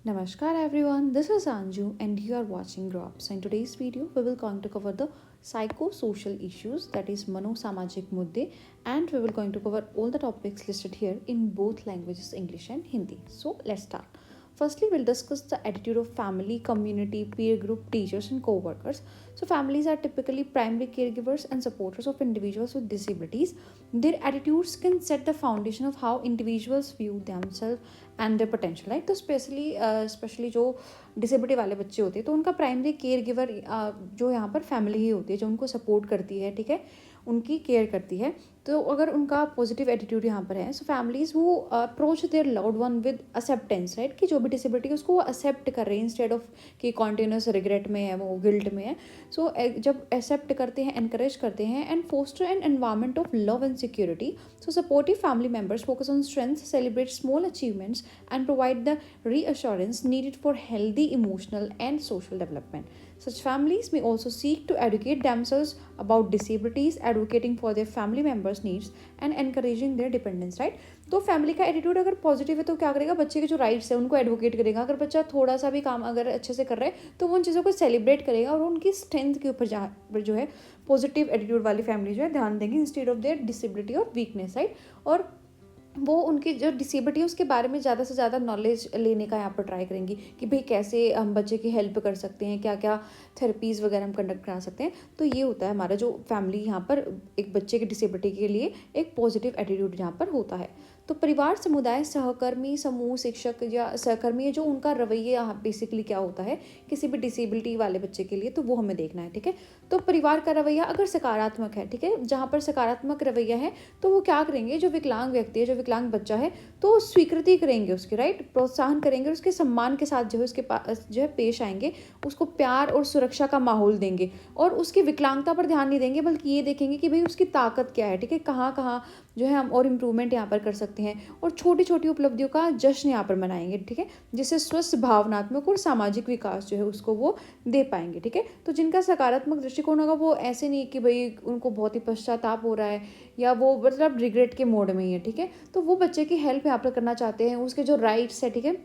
Namaskar everyone, this is Anju and you are watching Grow Up. So in today's video, we will going to cover the psychosocial issues, that is Manosamajik Mudde, and we will going to cover all the topics listed here in both languages, English and Hindi. So let's start. Firstly, we'll discuss the attitude of family, community, peer group, teachers and co-workers. So families are typically primary caregivers and supporters of individuals with disabilities. Their attitudes can set the foundation of how individuals view themselves and their potential, right. तो specially जो disability वाले बच्चे होते हैं तो उनका primary care giver जो यहाँ पर फैमिली ही होती है, जो उनको सपोर्ट करती है, ठीक है, उनकी केयर करती है। तो अगर उनका पॉजिटिव एटीट्यूड यहाँ पर है, सो फैमिलीज वो approach their loved one with acceptance, right, कि जो भी डिसेबिलिटी है उसको वो एक्सेप्ट कर रहे हैं इंस्टेड ऑफ कि कॉन्टिन्यूस रिग्रेट में है, वो गिल्ट में है। सो जब एक्सेप्ट करते हैं, एनकरेज करते हैं and foster an environment of love and security. So supportive family members focus on strength, celebrate small achievements and provide the reassurance needed for healthy emotional and social development. Such families may also seek to educate themselves about disabilities, advocating for their family members' needs and encouraging their dependence, right? तो family का attitude अगर positive है तो क्या करेगा, बच्चे के जो राइट्स है उनको एडवोकेट करेगा। अगर बच्चा थोड़ा सा भी काम अगर अच्छे से कर रहा है तो वो उन चीज़ों को सेलिब्रेट करेगा और उनकी स्ट्रेंथ के ऊपर जहाँ पर जो है पॉजिटिव एटीट्यूड वाली फैमिली जो है ध्यान देंगी इंस्टेड ऑफ देयर डिसेबिलिटी और वीकनेस, राइट। और वो उनकी जो डिसेबिलिटी है उसके बारे में ज़्यादा से ज़्यादा नॉलेज लेने का यहाँ पर ट्राई करेंगी कि भाई कैसे हम बच्चे की हेल्प कर सकते हैं, क्या क्या थेरेपीज़ वगैरह हम कंडक्ट करा सकते हैं। तो ये होता है हमारा जो फैमिली यहाँ पर एक बच्चे की डिसेबिलिटी के लिए एक पॉजिटिव एटीट्यूड यहाँ पर होता है। तो परिवार, समुदाय, सहकर्मी, समूह, शिक्षक या सहकर्मी है जो उनका रवैया बेसिकली क्या होता है किसी भी डिसेबिलिटी वाले बच्चे के लिए, तो वो हमें देखना है, ठीक है। तो परिवार का रवैया अगर सकारात्मक है, ठीक है, जहाँ पर सकारात्मक रवैया है तो वो क्या करेंगे, जो विकलांग व्यक्ति है, जो विकलांग बच्चा है, तो स्वीकृति करेंगे उसके, राइट, प्रोत्साहन करेंगे, उसके सम्मान के साथ जो है उसके पास जो है पेश आएंगे, उसको प्यार और सुरक्षा का माहौल देंगे और उसकी विकलांगता पर ध्यान नहीं देंगे, बल्कि ये देखेंगे कि भाई उसकी ताकत क्या है, ठीक है, कहाँ कहाँ जो है हम और इम्प्रूवमेंट यहाँ पर कर सकते हैं और छोटी छोटी उपलब्धियों का जश्न यहाँ पर मनाएंगे, ठीक है, जिससे स्वस्थ भावनात्मक और सामाजिक विकास जो है उसको वो दे पाएंगे, ठीक है। तो जिनका सकारात्मक दृष्टिकोण होगा वो ऐसे नहीं कि भाई उनको बहुत ही पश्चाताप हो रहा है या वो मतलब रिग्रेट के मोड में ही है, ठीक है, तो वो बच्चे की हेल्प यहाँ पर करना चाहते हैं, उसके जो राइट्स है, ठीक है,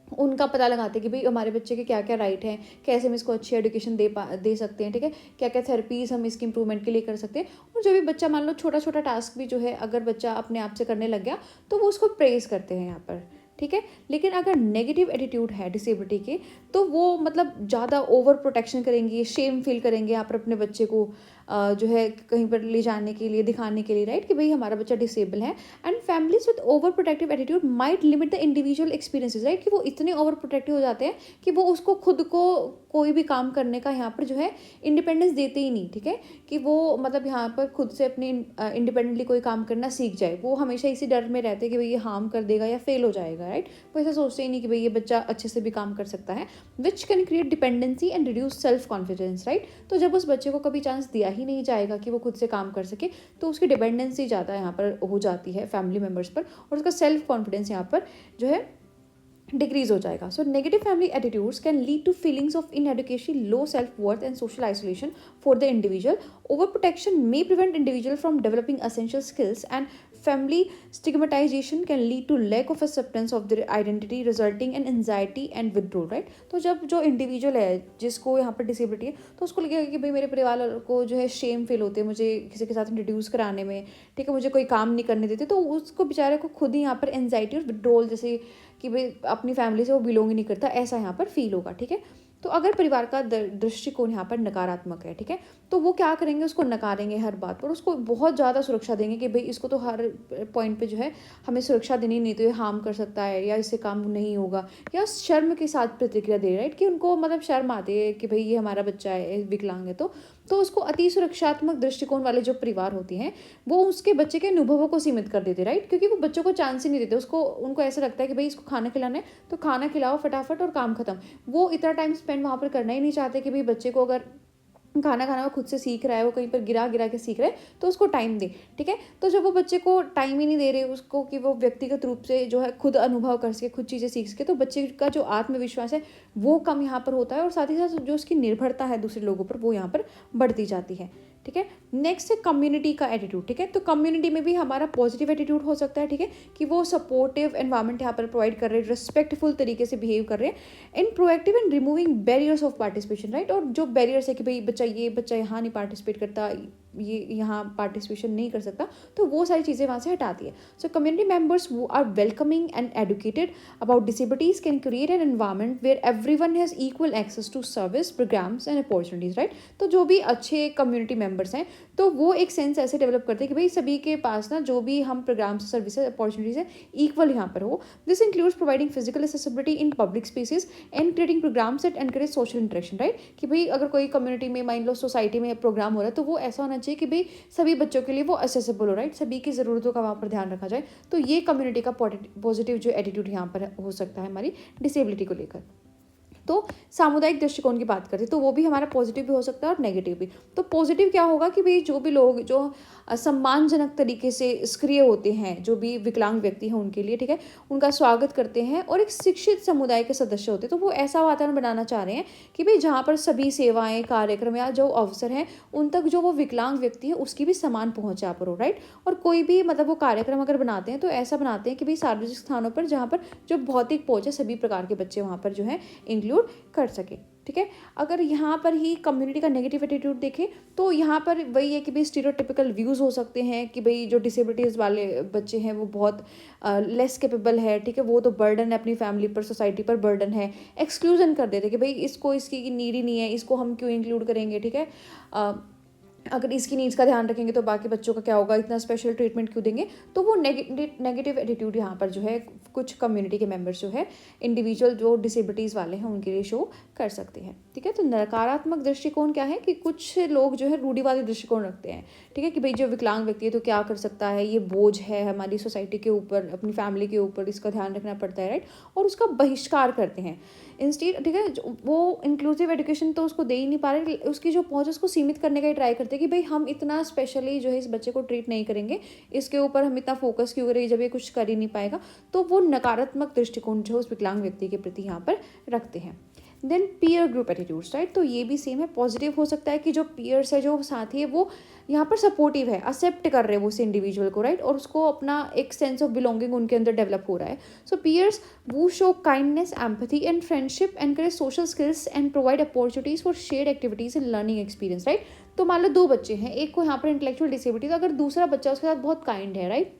उनका पता लगाते हैं कि भाई हमारे बच्चे के क्या क्या राइट हैं, कैसे हम इसको अच्छी एजुकेशन दे सकते हैं, ठीक है, क्या क्या थेरेपीज़ हम इसकी इंप्रूवमेंट के लिए कर सकते हैं। और जो भी बच्चा मान लो छोटा छोटा टास्क भी जो है अगर बच्चा अपने आप से करने लग गया तो वो उसको प्रेज़ करते हैं यहाँ पर, ठीक है। लेकिन अगर नेगेटिव एटीट्यूड है डिसेबिलिटी के तो वो मतलब ज़्यादा ओवर प्रोटेक्शन करेंगे, शेम फील करेंगे यहाँ पर अपने बच्चे को जो है कहीं पर ले जाने के लिए, दिखाने के लिए, राइट, कि भाई हमारा बच्चा डिसेबल है। And families with over protective attitude might limit the individual experiences, right, कि वो इतने ओवर प्रोटेक्टिव हो जाते हैं कि वो उसको खुद को कोई भी काम करने का यहाँ पर जो है इंडिपेंडेंस देते ही नहीं, ठीक है, कि वो मतलब यहाँ पर खुद से अपनी इंडिपेंडेंटली कोई काम करना सीख जाए। वो हमेशा इसी डर में रहते हैं कि भाई ये हार्म कर देगा या फेल हो जाएगा, राइट। वो ऐसा सोचते ही नहीं कि भाई ये बच्चा अच्छे से भी काम कर सकता है, which can create dependency and reduce self confidence, right. तो जब उस बच्चे को कभी चांस दिया ही नहीं जाएगा कि वो खुद से काम कर सके तो उसकी डिपेंडेंसी ज़्यादा यहाँ पर हो जाती है फैमिली मेम्बर्स पर और उसका सेल्फ कॉन्फिडेंस यहाँ पर जो है डिक्रीज हो जाएगा। So negative family attitudes can lead to feelings of ineducation, low self worth and social isolation for the individual. Over protection may prevent individual from developing essential skills and family stigmatization can lead to lack of acceptance of their identity resulting in anxiety and withdrawal, right। तो जब जो individual है जिसको यहाँ पर disability है तो उसको लगेगा कि भाई मेरे परिवार को जो है शेम फील होते हैं मुझे किसी के साथ इंट्रोड्यूस कराने में, ठीक है, मुझे कोई काम नहीं करने देते, तो उसको बेचारे को खुद ही यहाँ पर एनजाइटी और विड्रॉल जैसे कि भाई अपनी फैमिली से वो बिलोंग ही नहीं करता, ऐसा यहाँ पर फील होगा, ठीक है। तो अगर परिवार का दृष्टिकोण यहाँ पर नकारात्मक है, ठीक है, तो वो क्या करेंगे, उसको नकारेंगे हर बात पर, उसको बहुत ज़्यादा सुरक्षा देंगे कि भाई इसको तो हर पॉइंट पे जो है हमें सुरक्षा देनी नहीं तो ये हार्म कर सकता है या इससे काम नहीं होगा, या शर्म के साथ प्रतिक्रिया दे, राइट, कि उनको मतलब शर्म आती है कि भाई ये हमारा बच्चा है विकलांग है। तो उसको अति सुरक्षात्मक दृष्टिकोण वाले जो परिवार होते हैं वो उसके बच्चे के अनुभवों को सीमित कर देते, राइट, क्योंकि वो बच्चों को चांस ही नहीं देते, उनको ऐसा लगता है कि भाई इसको खाना खिलाना है तो खाना खिलाओ फटाफट और काम खत्म। वो इतना टाइम स्पेंड वहाँ पर करना ही नहीं चाहते कि भाई बच्चे को अगर खाना खाना वो खुद से सीख रहा है, वो कहीं पर गिरा गिरा के सीख रहा है तो उसको टाइम दे, ठीक है। तो जब वो बच्चे को टाइम ही नहीं दे रहे उसको कि वो व्यक्तिगत रूप से जो है खुद अनुभव कर सके, खुद चीज़ें सीख सके, तो बच्चे का जो आत्मविश्वास है वो कम यहाँ पर होता है और साथ ही साथ जो उसकी निर्भरता है दूसरे लोगों पर वो यहाँ पर बढ़ती जाती है, ठीक है। नेक्स्ट है कम्युनिटी का एटीट्यूड, ठीक है। तो कम्युनिटी में भी हमारा पॉजिटिव एटीट्यूड हो सकता है, ठीक है, कि वो सपोर्टिव एनवायरनमेंट यहाँ पर प्रोवाइड कर रहे हैं, रिस्पेक्टफुल तरीके से बिहेव कर रहे हैं, in proactive and removing barriers of participation, right. और जो बैरियर्स है कि भाई बच्चा यहाँ नहीं पार्टिसिपेट करता, ये यहाँ पार्टिसिपेशन नहीं कर सकता, तो वो सारी चीज़ें वहाँ से हटाती है। सो community members who are welcoming and educated about disabilities can create an environment where everyone has equal access to service, programs and opportunities, right। तो जो भी अच्छे कम्युनिटी मेंबर्स हैं तो वो एक सेंस ऐसे डेवलप करते हैं कि भाई सभी के पास ना जो भी हम प्रोग्राम्स, सर्विसेज, अपॉर्चुनिटीज है इक्वल यहाँ पर हो। This includes providing physical accessibility in public spaces and creating programmes that encourage social interaction, right. कि भाई अगर कोई कम्युनिटी में मान लो सोसाइटी में प्रोग्राम हो रहा है तो वो ऐसा होना चाहिए कि भाई सभी बच्चों के लिए वो एक्सेसिबल हो, राइट, सभी की ज़रूरतों का वहाँ पर ध्यान रखा जाए। तो ये कम्युनिटी का पॉजिटिव जो एटीट्यूड यहाँ पर हो सकता है हमारी डिसेबिलिटी को लेकर। तो सामुदायिक दृष्टिकोण की बात करें तो वो भी हमारा पॉजिटिव भी हो सकता है और नेगेटिव भी। तो पॉजिटिव क्या होगा कि भाई जो भी लोग जो सम्मानजनक तरीके से सक्रिय होते हैं, जो भी विकलांग व्यक्ति हैं उनके लिए, ठीक है, उनका स्वागत करते हैं और एक शिक्षित समुदाय के सदस्य होते हैं, तो वो ऐसा वातावरण बनाना चाह रहे हैं कि भाई जहाँ पर सभी सेवाएं, कार्यक्रम या जो अवसर हैं उन तक जो वो विकलांग व्यक्ति है उसकी भी समान पहुँच यहाँ पर हो, राइट। और कोई भी मतलब वो कार्यक्रम अगर बनाते हैं तो ऐसा बनाते हैं कि भाई सार्वजनिक स्थानों पर जहाँ पर जो भौतिक पहुँच है सभी प्रकार के बच्चे वहाँ पर जो है इंक्लूड कर सके, ठीक है। अगर यहाँ पर ही कम्युनिटी का नेगेटिव एटीट्यूड देखें तो यहाँ पर वही है कि भाई स्टीरियोटिपिकल व्यूज़ हो सकते हैं कि भाई जो डिसेबिलिटीज़ वाले बच्चे हैं वो बहुत लेस कैपेबल है, ठीक है, वो तो बर्डन है अपनी फैमिली पर, सोसाइटी पर बर्डन है, एक्सक्लूजन कर देते कि भाई इसको इसकी नीड ही नहीं है, इसको हम क्यों इंक्लूड करेंगे, ठीक है। अगर इसकी नीड्स का ध्यान रखेंगे तो बाकी बच्चों का क्या होगा, इतना स्पेशल ट्रीटमेंट क्यों देंगे। तो वो नेगेटिव एटीट्यूड यहाँ पर जो है कुछ कम्युनिटी के मेंबर्स जो है इंडिविजुअल जो डिसेबिलिटीज़ वाले हैं उनके लिए शो कर सकते हैं, ठीक है। तो नकारात्मक दृष्टिकोण क्या है कि कुछ लोग जो है रूढ़िवादी दृष्टिकोण रखते हैं, ठीक है, कि भाई जो विकलांग व्यक्ति है तो क्या कर सकता है, ये बोझ है हमारी सोसाइटी के ऊपर, अपनी फैमिली के ऊपर, इसका ध्यान रखना पड़ता है, राइट, और उसका बहिष्कार करते हैं इंस्टीड, ठीक है। वो इंक्लूसिव एजुकेशन तो उसको दे ही नहीं पा रहे, उसकी जो पहुंच उसको सीमित करने का ही ट्राई करते हैं कि भाई हम इतना स्पेशली जो है इस बच्चे को ट्रीट नहीं करेंगे, इसके ऊपर हम इतना फोकस क्यों करेंगे जब ये कुछ कर ही नहीं पाएगा। तो वो नकारात्मक दृष्टिकोण जो उस विकलांग व्यक्ति के प्रति यहाँ पर रखते हैं। Then peer group attitudes, right, तो ये भी सेम है। पॉजिटिव हो सकता है कि जो पीयर्स है, जो साथी है, वो यहाँ पर सपोर्टिव है, एक्सेप्ट कर रहे हैं वो उस इंडिविजुअल को, राइट, और उसको अपना एक सेंस ऑफ बिलोंगिंग उनके अंदर डेवलप हो रहा है। सो पीयर्स वो show kindness, empathy and friendship, encourage social skills and provide opportunities for shared activities and learning experience, right. तो मान लो दो बच्चे हैं, एक को यहाँ पर इंटेलेक्चुअल डिसेबिलिटी, तो अगर दूसरा बच्चा उसके साथ बहुत काइंड है, राइट,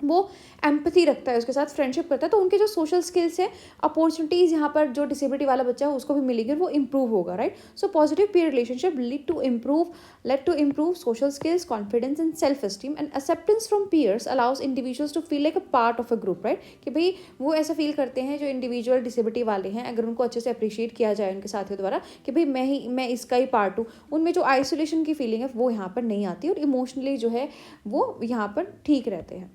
वो एम्पैथी रखता है, उसके साथ फ्रेंडशिप करता है, तो उनके जो सोशल स्किल्स है, अपॉर्चुनिटीज़ यहाँ पर जो डिसेबिलिटी वाला बच्चा है उसको भी मिलेगी और वो इंप्रूव होगा, right. So positive peer relationship lead to improve social skills, confidence and self esteem and acceptance from peers allows individuals to feel like a part of a group, right. कि भाई वो ऐसा फील करते हैं जो individual disability वाले हैं, अगर उनको अच्छे से अप्रिशिएट किया जाए उनके साथियों द्वारा कि भाई मैं इसका ही पार्ट हूँ, उनमें जो आइसोलेशन की फीलिंग है वो यहाँ पर नहीं आती और इमोशनली जो है वो यहाँ पर ठीक रहते हैं,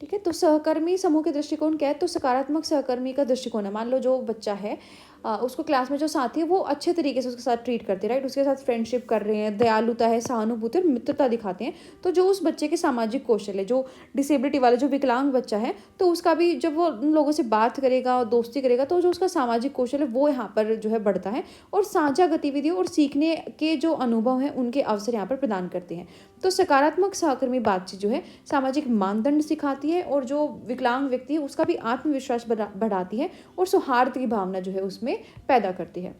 ठीक है। तो सहकर्मी समूह के दृष्टिकोण क्या है, तो सकारात्मक सहकर्मी का दृष्टिकोण है। मान लो जो बच्चा है उसको क्लास में जो साथी है वो अच्छे तरीके से उसके साथ ट्रीट करते हैं, राइट, उसके साथ फ्रेंडशिप कर रहे हैं, दयालुता है, सहानुभूति और मित्रता दिखाते हैं। तो जो उस बच्चे के सामाजिक कौशल है, जो डिसेबिलिटी वाला जो विकलांग बच्चा है, तो उसका भी जब वो उन लोगों से बात करेगा और दोस्ती करेगा तो जो उसका सामाजिक कौशल है वो यहाँ पर जो है बढ़ता है और साझा गतिविधियों और सीखने के जो अनुभव हैं उनके अवसर यहाँ पर प्रदान करते हैं। तो सकारात्मक सहकर्मी बातचीत जो है सामाजिक मानदंड सिखाती है और जो विकलांग व्यक्ति है उसका भी आत्मविश्वास बढ़ाती है और सौहार्द की भावना जो है उसमें पैदा करती है।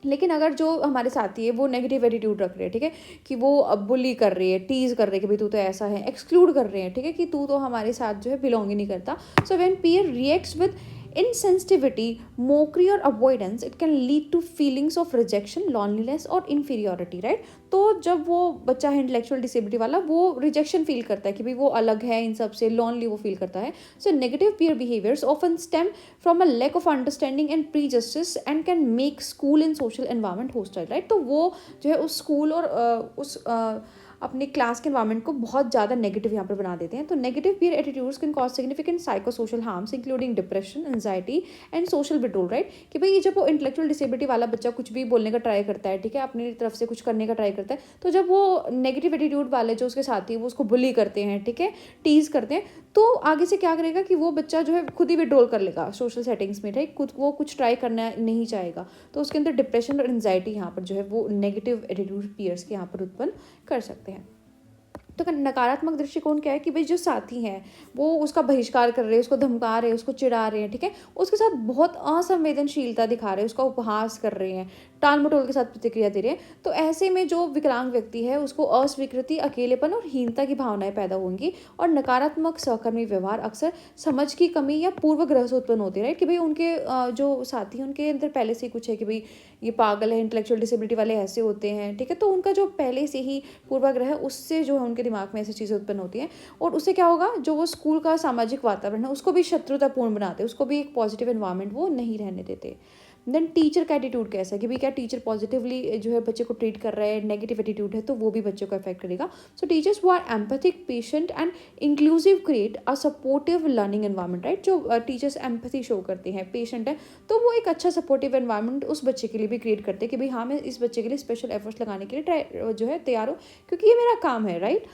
लेकिन अगर जो हमारे साथी है वो नेगेटिव एटीट्यूड रख रहे हैं, ठीक है, कि वो अब बुली कर रही है, टीज कर रहे हैं कि भाई तू तो ऐसा है, एक्सक्लूड कर रहे हैं, ठीक है, कि तू तो हमारे साथ जो है बिलोंग ही नहीं करता। So when peer reacts with insensitivity, mockery or avoidance, it can lead to feelings of rejection, loneliness और inferiority, right। तो जब वो बच्चा है इंटेलेक्चुअल डिसेबिलिटी वाला वो रिजेक्शन फील करता है कि भाई वो अलग है इन सब से, लॉनली वो फील करता है। So negative peer behaviours often stem from a lack of understanding and prejudice and can make school and social environment hostile, right. तो वो जो है उस स्कूल और उस अपने क्लास के एनवायरनमेंट को बहुत ज़्यादा नेगेटिव यहाँ पर बना देते हैं। तो negative peer attitudes can cause significant psychosocial harms including depression, anxiety and social withdrawal, right. कि भाई जब वो इंटेलेक्चुअल डिसेबिलिटी वाला बच्चा कुछ भी बोलने का ट्राई करता है, ठीक है, अपनी तरफ से कुछ करने का ट्राई करता है, तो जब वो नेगेटिव एटीट्यूड वाले जो उसके साथी है वो उसको बुली करते हैं, ठीक है, टीज करते हैं, तो आगे से क्या करेगा कि वो बच्चा जो है खुद ही विड्रॉल कर लेगा सोशल सेटिंग्स में, राइट। खुद वो कुछ ट्राई करना नहीं चाहेगा, तो उसके अंदर डिप्रेशन और एंजाइटी यहाँ पर जो है वो नेगेटिव एटीट्यूड पीयर्स के यहाँ पर उत्पन्न कर सकते हैं। तो नकारात्मक दृष्टिकोण क्या है कि भाई जो साथी हैं वो उसका बहिष्कार कर रहे हैं, उसको धमका रहे हैं, उसको चिढ़ा रहे हैं, ठीक है, उसके साथ बहुत असंवेदनशीलता दिखा रहे हैं, उसका उपहास कर रहे हैं, टाल मटोल के साथ प्रतिक्रिया दे रहे हैं। तो ऐसे में जो विकलांग व्यक्ति है उसको अस्वीकृति, अकेलेपन और हीनता की भावनाएं पैदा होंगी। और नकारात्मक सहकर्मी व्यवहार अक्सर समझ की कमी या पूर्वग्रह से उत्पन्न होती है, राइट। कि भाई उनके जो साथी हैं उनके अंदर पहले से ही कुछ है कि भाई ये पागल है, इंटेलेक्चुअल डिसेबिलिटी वाले ऐसे होते हैं, ठीक है। तो उनका जो पहले से ही पूर्वाग्रह है उससे जो है उनके दिमाग में ऐसी चीज़ें उत्पन्न होती हैं। और उससे क्या होगा, जो वो स्कूल का सामाजिक वातावरण है उसको भी शत्रुतापूर्ण बनाते हैं, उसको भी एक पॉजिटिव एनवायरनमेंट वो नहीं रहने देते। देन टीचर का एटीट्यूड कैसा है कि भाई क्या टीचर पॉजिटिवली जो है बच्चे को ट्रीट कर रहा है, नेगेटिव एटीट्यूड है तो वो भी बच्चों को अफेक्ट करेगा। So teachers who are empathic, patient and inclusive create a supportive learning environment, right. जो टीचर्स एम्पैथी शो करते हैं, पेशेंट है, तो वो एक अच्छा सपोर्टिव एनवायरनमेंट उस बच्चे के लिए भी क्रिएट करते हैं कि भाई हाँ मैं इस बच्चे के लिए स्पेशल एफर्ट्स लगाने के लिए ट्राई जो है तैयार हो, क्योंकि ये मेरा काम है, right.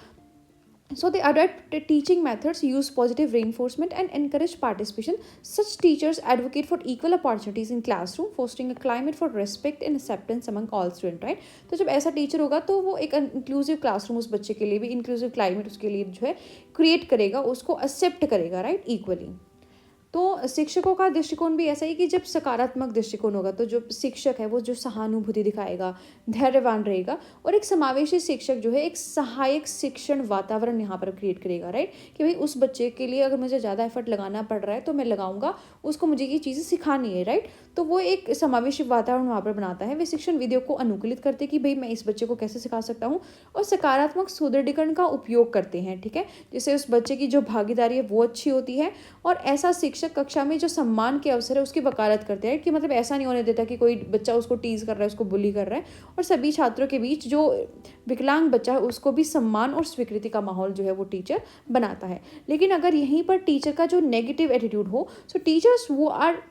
So they adapt teaching methods, use positive reinforcement and encourage participation. Such teachers advocate for equal opportunities in classroom, fostering a climate for respect and acceptance among all students, right? तो जब ऐसा teacher होगा तो वो एक inclusive classroom उस बच्चे के लिए भी, इंक्लूसिव क्लाइमेट उसके लिए जो है क्रिएट करेगा, उसको एक्सेप्ट करेगा, राइट, इक्वली। तो शिक्षकों का दृष्टिकोण भी ऐसा ही कि जब सकारात्मक दृष्टिकोण होगा तो जो शिक्षक है वो जो सहानुभूति दिखाएगा, धैर्यवान रहेगा और एक समावेशी शिक्षक जो है एक सहायक शिक्षण वातावरण यहाँ पर क्रिएट करेगा, राइट। कि भाई उस बच्चे के लिए अगर मुझे ज़्यादा एफर्ट लगाना पड़ रहा है तो मैं लगाऊंगा, उसको मुझे ये चीज़ें सिखानी है, राइट। तो वो एक समावेशी वातावरण वहाँ पर बनाता है। वे शिक्षण विधियों को अनुकूलित करते कि भाई मैं इस बच्चे को कैसे सिखा सकता हूँ, और सकारात्मक सुदृढ़ीकरण का उपयोग करते हैं, ठीक है, जिससे उस बच्चे की जो भागीदारी है वो अच्छी होती है। और ऐसा शिक्षक कक्षा में जो सम्मान के अवसर है उसकी वकालत करते हैं, कि मतलब ऐसा नहीं होने देता कि कोई बच्चा उसको टीज कर रहा है, उसको बुली कर रहा है। और सभी छात्रों के बीच जो विकलांग बच्चा है उसको भी सम्मान और स्वीकृति का माहौल जो है वो टीचर बनाता है। लेकिन अगर यहीं पर टीचर का जो नेगेटिव एटीट्यूड हो, सो टीचर्स वो आर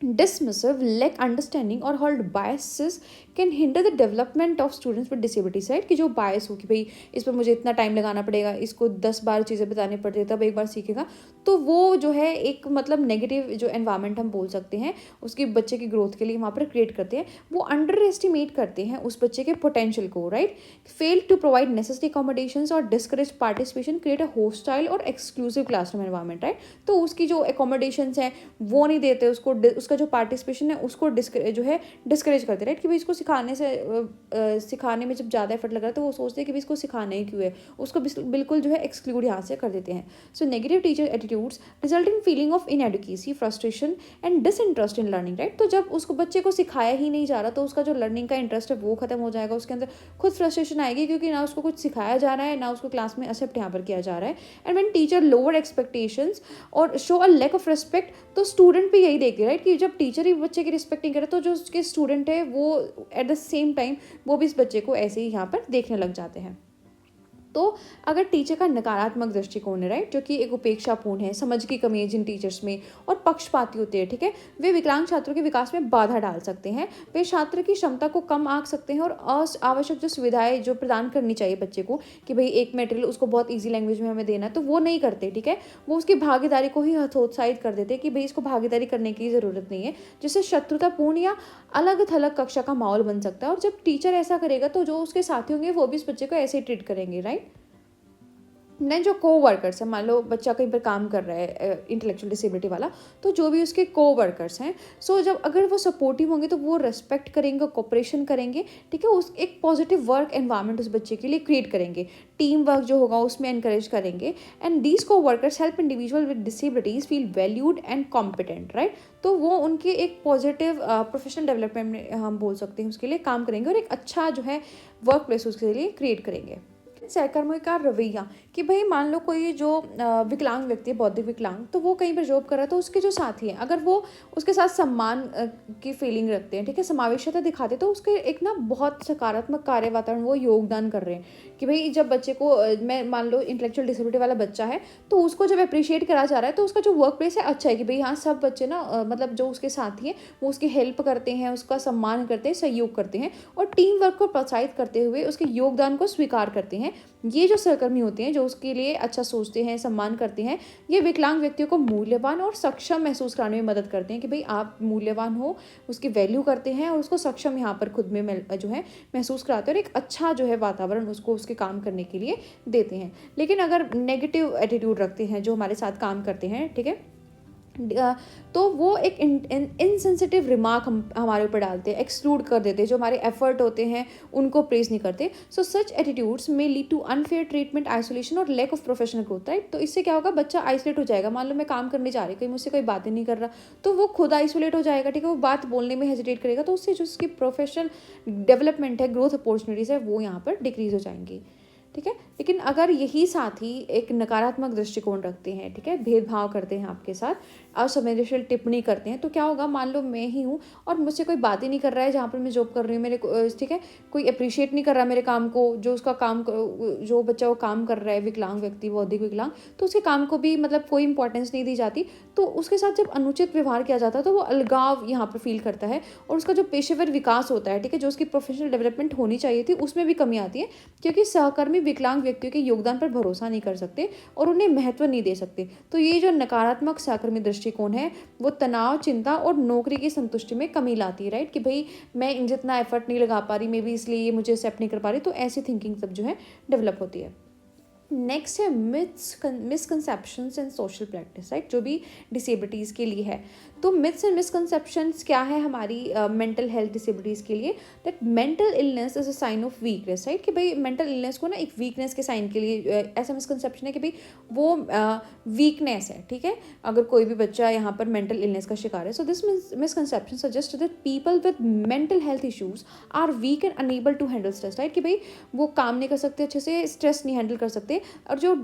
dismissive, lack understanding और hold biases can hinder the development of students with disabilities, right। कि जो bias हो कि भाई इस पर मुझे इतना टाइम लगाना पड़ेगा, इसको 10 बार चीज़ें बतानी पड़ती है तब एक बार सीखेगा, तो वो जो है एक मतलब नेगेटिव जो एनवायरनमेंट हम बोल सकते हैं उसकी बच्चे की ग्रोथ के लिए वहाँ पर क्रिएट करते हैं। वो अंडर एस्टिमेट करते हैं उस बच्चे के पोटेंशियल को, right. Fail to provide necessary accommodations और discourage participation, create a hostile और एक्सक्लूसिव क्लासरूम एनवायरनमेंट, राइट। तो उसकी जो अकोमोडेशंस हैं वो नहीं देते उसको, उसका जो पार्टिसिपेशन है उसको जो है डिस्करेज करते, राइट। कि भाई इसको सिखाने में जब ज़्यादा एफर्ट लग रहा है तो वो सोचते हैं कि भाई इसको सिखाना ही क्यों है, उसको बिल्कुल जो है एक्सक्लूड यहाँ से कर देते हैं। So negative teacher attitudes result in feeling of inadequacy, frustration and disinterest in learning, right. तो जब उसको बच्चे को सिखाया ही नहीं जा रहा तो उसका जो लर्निंग का इंटरेस्ट है वो खत्म हो जाएगा, उसके अंदर खुद फ्रस्ट्रेशन आएगी क्योंकि ना उसको कुछ सिखाया जा रहा है ना उसको क्लास में एक्सेप्ट यहाँ पर किया जा रहा है। And when teacher lower expectations और show a lack of respect, तो स्टूडेंट भी यही देखते हैं, राइट, कि जब टीचर ही बच्चे की रिस्पेक्ट नहीं करे तो जो उसके स्टूडेंट है वो एट द सेम टाइम वो भी इस बच्चे को ऐसे ही यहाँ पर देखने लग जाते हैं। तो अगर टीचर का नकारात्मक दृष्टिकोण है, राइट, जो कि एक उपेक्षापूर्ण है, समझ की कमी है जिन टीचर्स में और पक्षपाती होते हैं, ठीक है, वे विकलांग छात्रों के विकास में बाधा डाल सकते हैं। वे छात्र की क्षमता को कम आंक सकते हैं और आवश्यक जो सुविधाएं जो प्रदान करनी चाहिए बच्चे को, कि भाई एक मटेरियल उसको बहुत ईजी लैंग्वेज में हमें देना है, तो वो नहीं करते, ठीक है। वो उसकी भागीदारी को ही हतोत्साहित कर देते हैं कि भाई इसको भागीदारी करने की ज़रूरत नहीं है, जिससे शत्रुतापूर्ण या अलग थलग कक्षा का माहौल बन सकता है। और जब टीचर ऐसा करेगा तो जो उसके साथी होंगे वो भी इस बच्चे को ऐसे ही ट्रीट करेंगे, राइट। नहीं, जो कोवर्कर्स हैं, मान लो बच्चा कहीं पर काम कर रहा है इंटेलेक्चुअल डिसेबिलिटी वाला, तो जो भी उसके कोवर्कर्स हैं, सो जब अगर वो सपोर्टिव होंगे तो वो रेस्पेक्ट करेंगे, कोऑपरेशन करेंगे, ठीक है, उस एक पॉजिटिव वर्क एनवायरनमेंट उस बच्चे के लिए क्रिएट करेंगे, टीम वर्क जो होगा उसमें एनकरेज करेंगे। And these coworkers help individual with disabilities feel valued and competent, right. तो वो उनके एक पॉजिटिव प्रोफेशनल डेवलपमेंट में हम बोल सकते हैं उसके लिए काम करेंगे और एक अच्छा जो है वर्क प्लेस उसके लिए क्रिएट करेंगे। सहकर्मियों का रवैया, कि भाई मान लो कोई जो विकलांग व्यक्ति है, बौद्धिक विकलांग, तो वो कहीं पर जॉब कर रहा है, तो उसके जो साथी हैं अगर वो उसके साथ सम्मान की फीलिंग रखते हैं, ठीक है, समावेशिता दिखाते हैं, तो उसके एक ना बहुत सकारात्मक कार्य वातावरण वो योगदान कर रहे हैं। कि भाई जब बच्चे को मैं मान लो इंटेलेक्चुअल डिसेबिलिटी वाला बच्चा है तो उसको जब अप्रिशिएट करा जा रहा है तो उसका जो वर्क प्लेस है अच्छा है, कि भाई हाँ सब बच्चे ना मतलब जो उसके साथी हैं वो उसकी हेल्प करते हैं, उसका सम्मान करते हैं, सहयोग करते हैं और टीम वर्क को प्रोत्साहित करते हुए उसके योगदान को स्वीकार करते हैं। ये जो सहकर्मी होते हैं जो उसके लिए अच्छा सोचते हैं, सम्मान करते हैं, ये विकलांग व्यक्तियों को मूल्यवान और सक्षम महसूस कराने में मदद करते हैं कि भाई आप मूल्यवान हो, उसकी वैल्यू करते हैं और उसको सक्षम यहाँ पर खुद में जो है महसूस कराते हैं और एक अच्छा जो है वातावरण उसको उसके काम करने के लिए देते हैं। लेकिन अगर नेगेटिव एटीट्यूड रखते हैं जो हमारे साथ काम करते हैं, ठीक है, तो वो एक इनसेंसिटिव रिमार्क हमारे ऊपर डालते हैं, एक्सक्लूड कर देते हैं, जो हमारे एफर्ट होते हैं उनको प्रेज नहीं करते। सो सच एटीट्यूड्स में lead to unfair treatment, isolation और lack of professional growth, right. तो इससे क्या होगा, बच्चा आइसोलेट हो जाएगा। मान लो मैं काम करने जा रही हूँ, कोई मुझसे कोई बातें नहीं कर रहा, तो वो खुद आइसोलेट हो जाएगा, ठीक है, वो बात बोलने में हेजिटेट करेगा, तो उससे जो उसकी प्रोफेशनल डेवलपमेंट है, ग्रोथ अपॉर्चुनिटीज़ है, वो यहाँ पर डिक्रीज हो जाएंगी, ठीक है। लेकिन अगर यही साथी एक नकारात्मक दृष्टिकोण रखते हैं, ठीक है, भेदभाव करते हैं आपके साथ, असंवेदनशील टिप्पणी करते हैं, तो क्या होगा, मान लो मैं ही हूँ और मुझसे कोई बात ही नहीं कर रहा है जहाँ पर मैं जॉब कर रही हूँ, मेरे ठीक है, कोई अप्रिशिएट नहीं कर रहा मेरे काम को, जो उसका काम, जो बच्चा वो काम कर रहा है, विकलांग व्यक्ति, बौद्धिक विकलांग, तो उसके काम को भी मतलब कोई इंपॉर्टेंस नहीं दी जाती, तो उसके साथ जब अनुचित व्यवहार किया जाता है तो वो अलगाव यहाँ पर फील करता है और उसका जो पेशेवर विकास होता है, ठीक है, जो उसकी प्रोफेशनल डेवलपमेंट होनी चाहिए थी, उसमें भी कमी आती है, क्योंकि सहकर्मी विकलांग व्यक्तियों के योगदान पर भरोसा नहीं कर सकते और उन्हें महत्व नहीं दे सकते। तो ये जो नकारात्मक सहकर्मी दृष्टिकोण है वो तनाव, चिंता और नौकरी की संतुष्टि में कमी लाती है, राइट, कि भाई मैं जितना एफर्ट नहीं लगा पा रही, मे बी इसलिए ये मुझे एक्सेप्ट नहीं कर पा रही, तो ऐसी थिंकिंग सब जो है डेवलप होती है। नेक्स्ट है misconceptions and social practice, right, जो भी डिसेबिलिटीज़ के लिए है। तो मिथ्स एंड मिसकंसेप्शंस क्या है हमारी मेंटल हेल्थ डिसेबिलिटीज़ के लिए, that mental illness is a sign of weakness, right, कि भाई मेंटल इलनेस को ना एक वीकनेस के साइन के लिए ऐसा मिसकंसेप्शन है कि भाई वो वीकनेस है, ठीक है, अगर कोई भी बच्चा यहाँ पर मेंटल इलनेस का शिकार है। So this misconception suggest that people with mental health issues are weak and unable to handle stress, right, कि भाई वो काम नहीं कर सकते अच्छे से, स्ट्रेस नहीं हैंडल कर सकते, और जो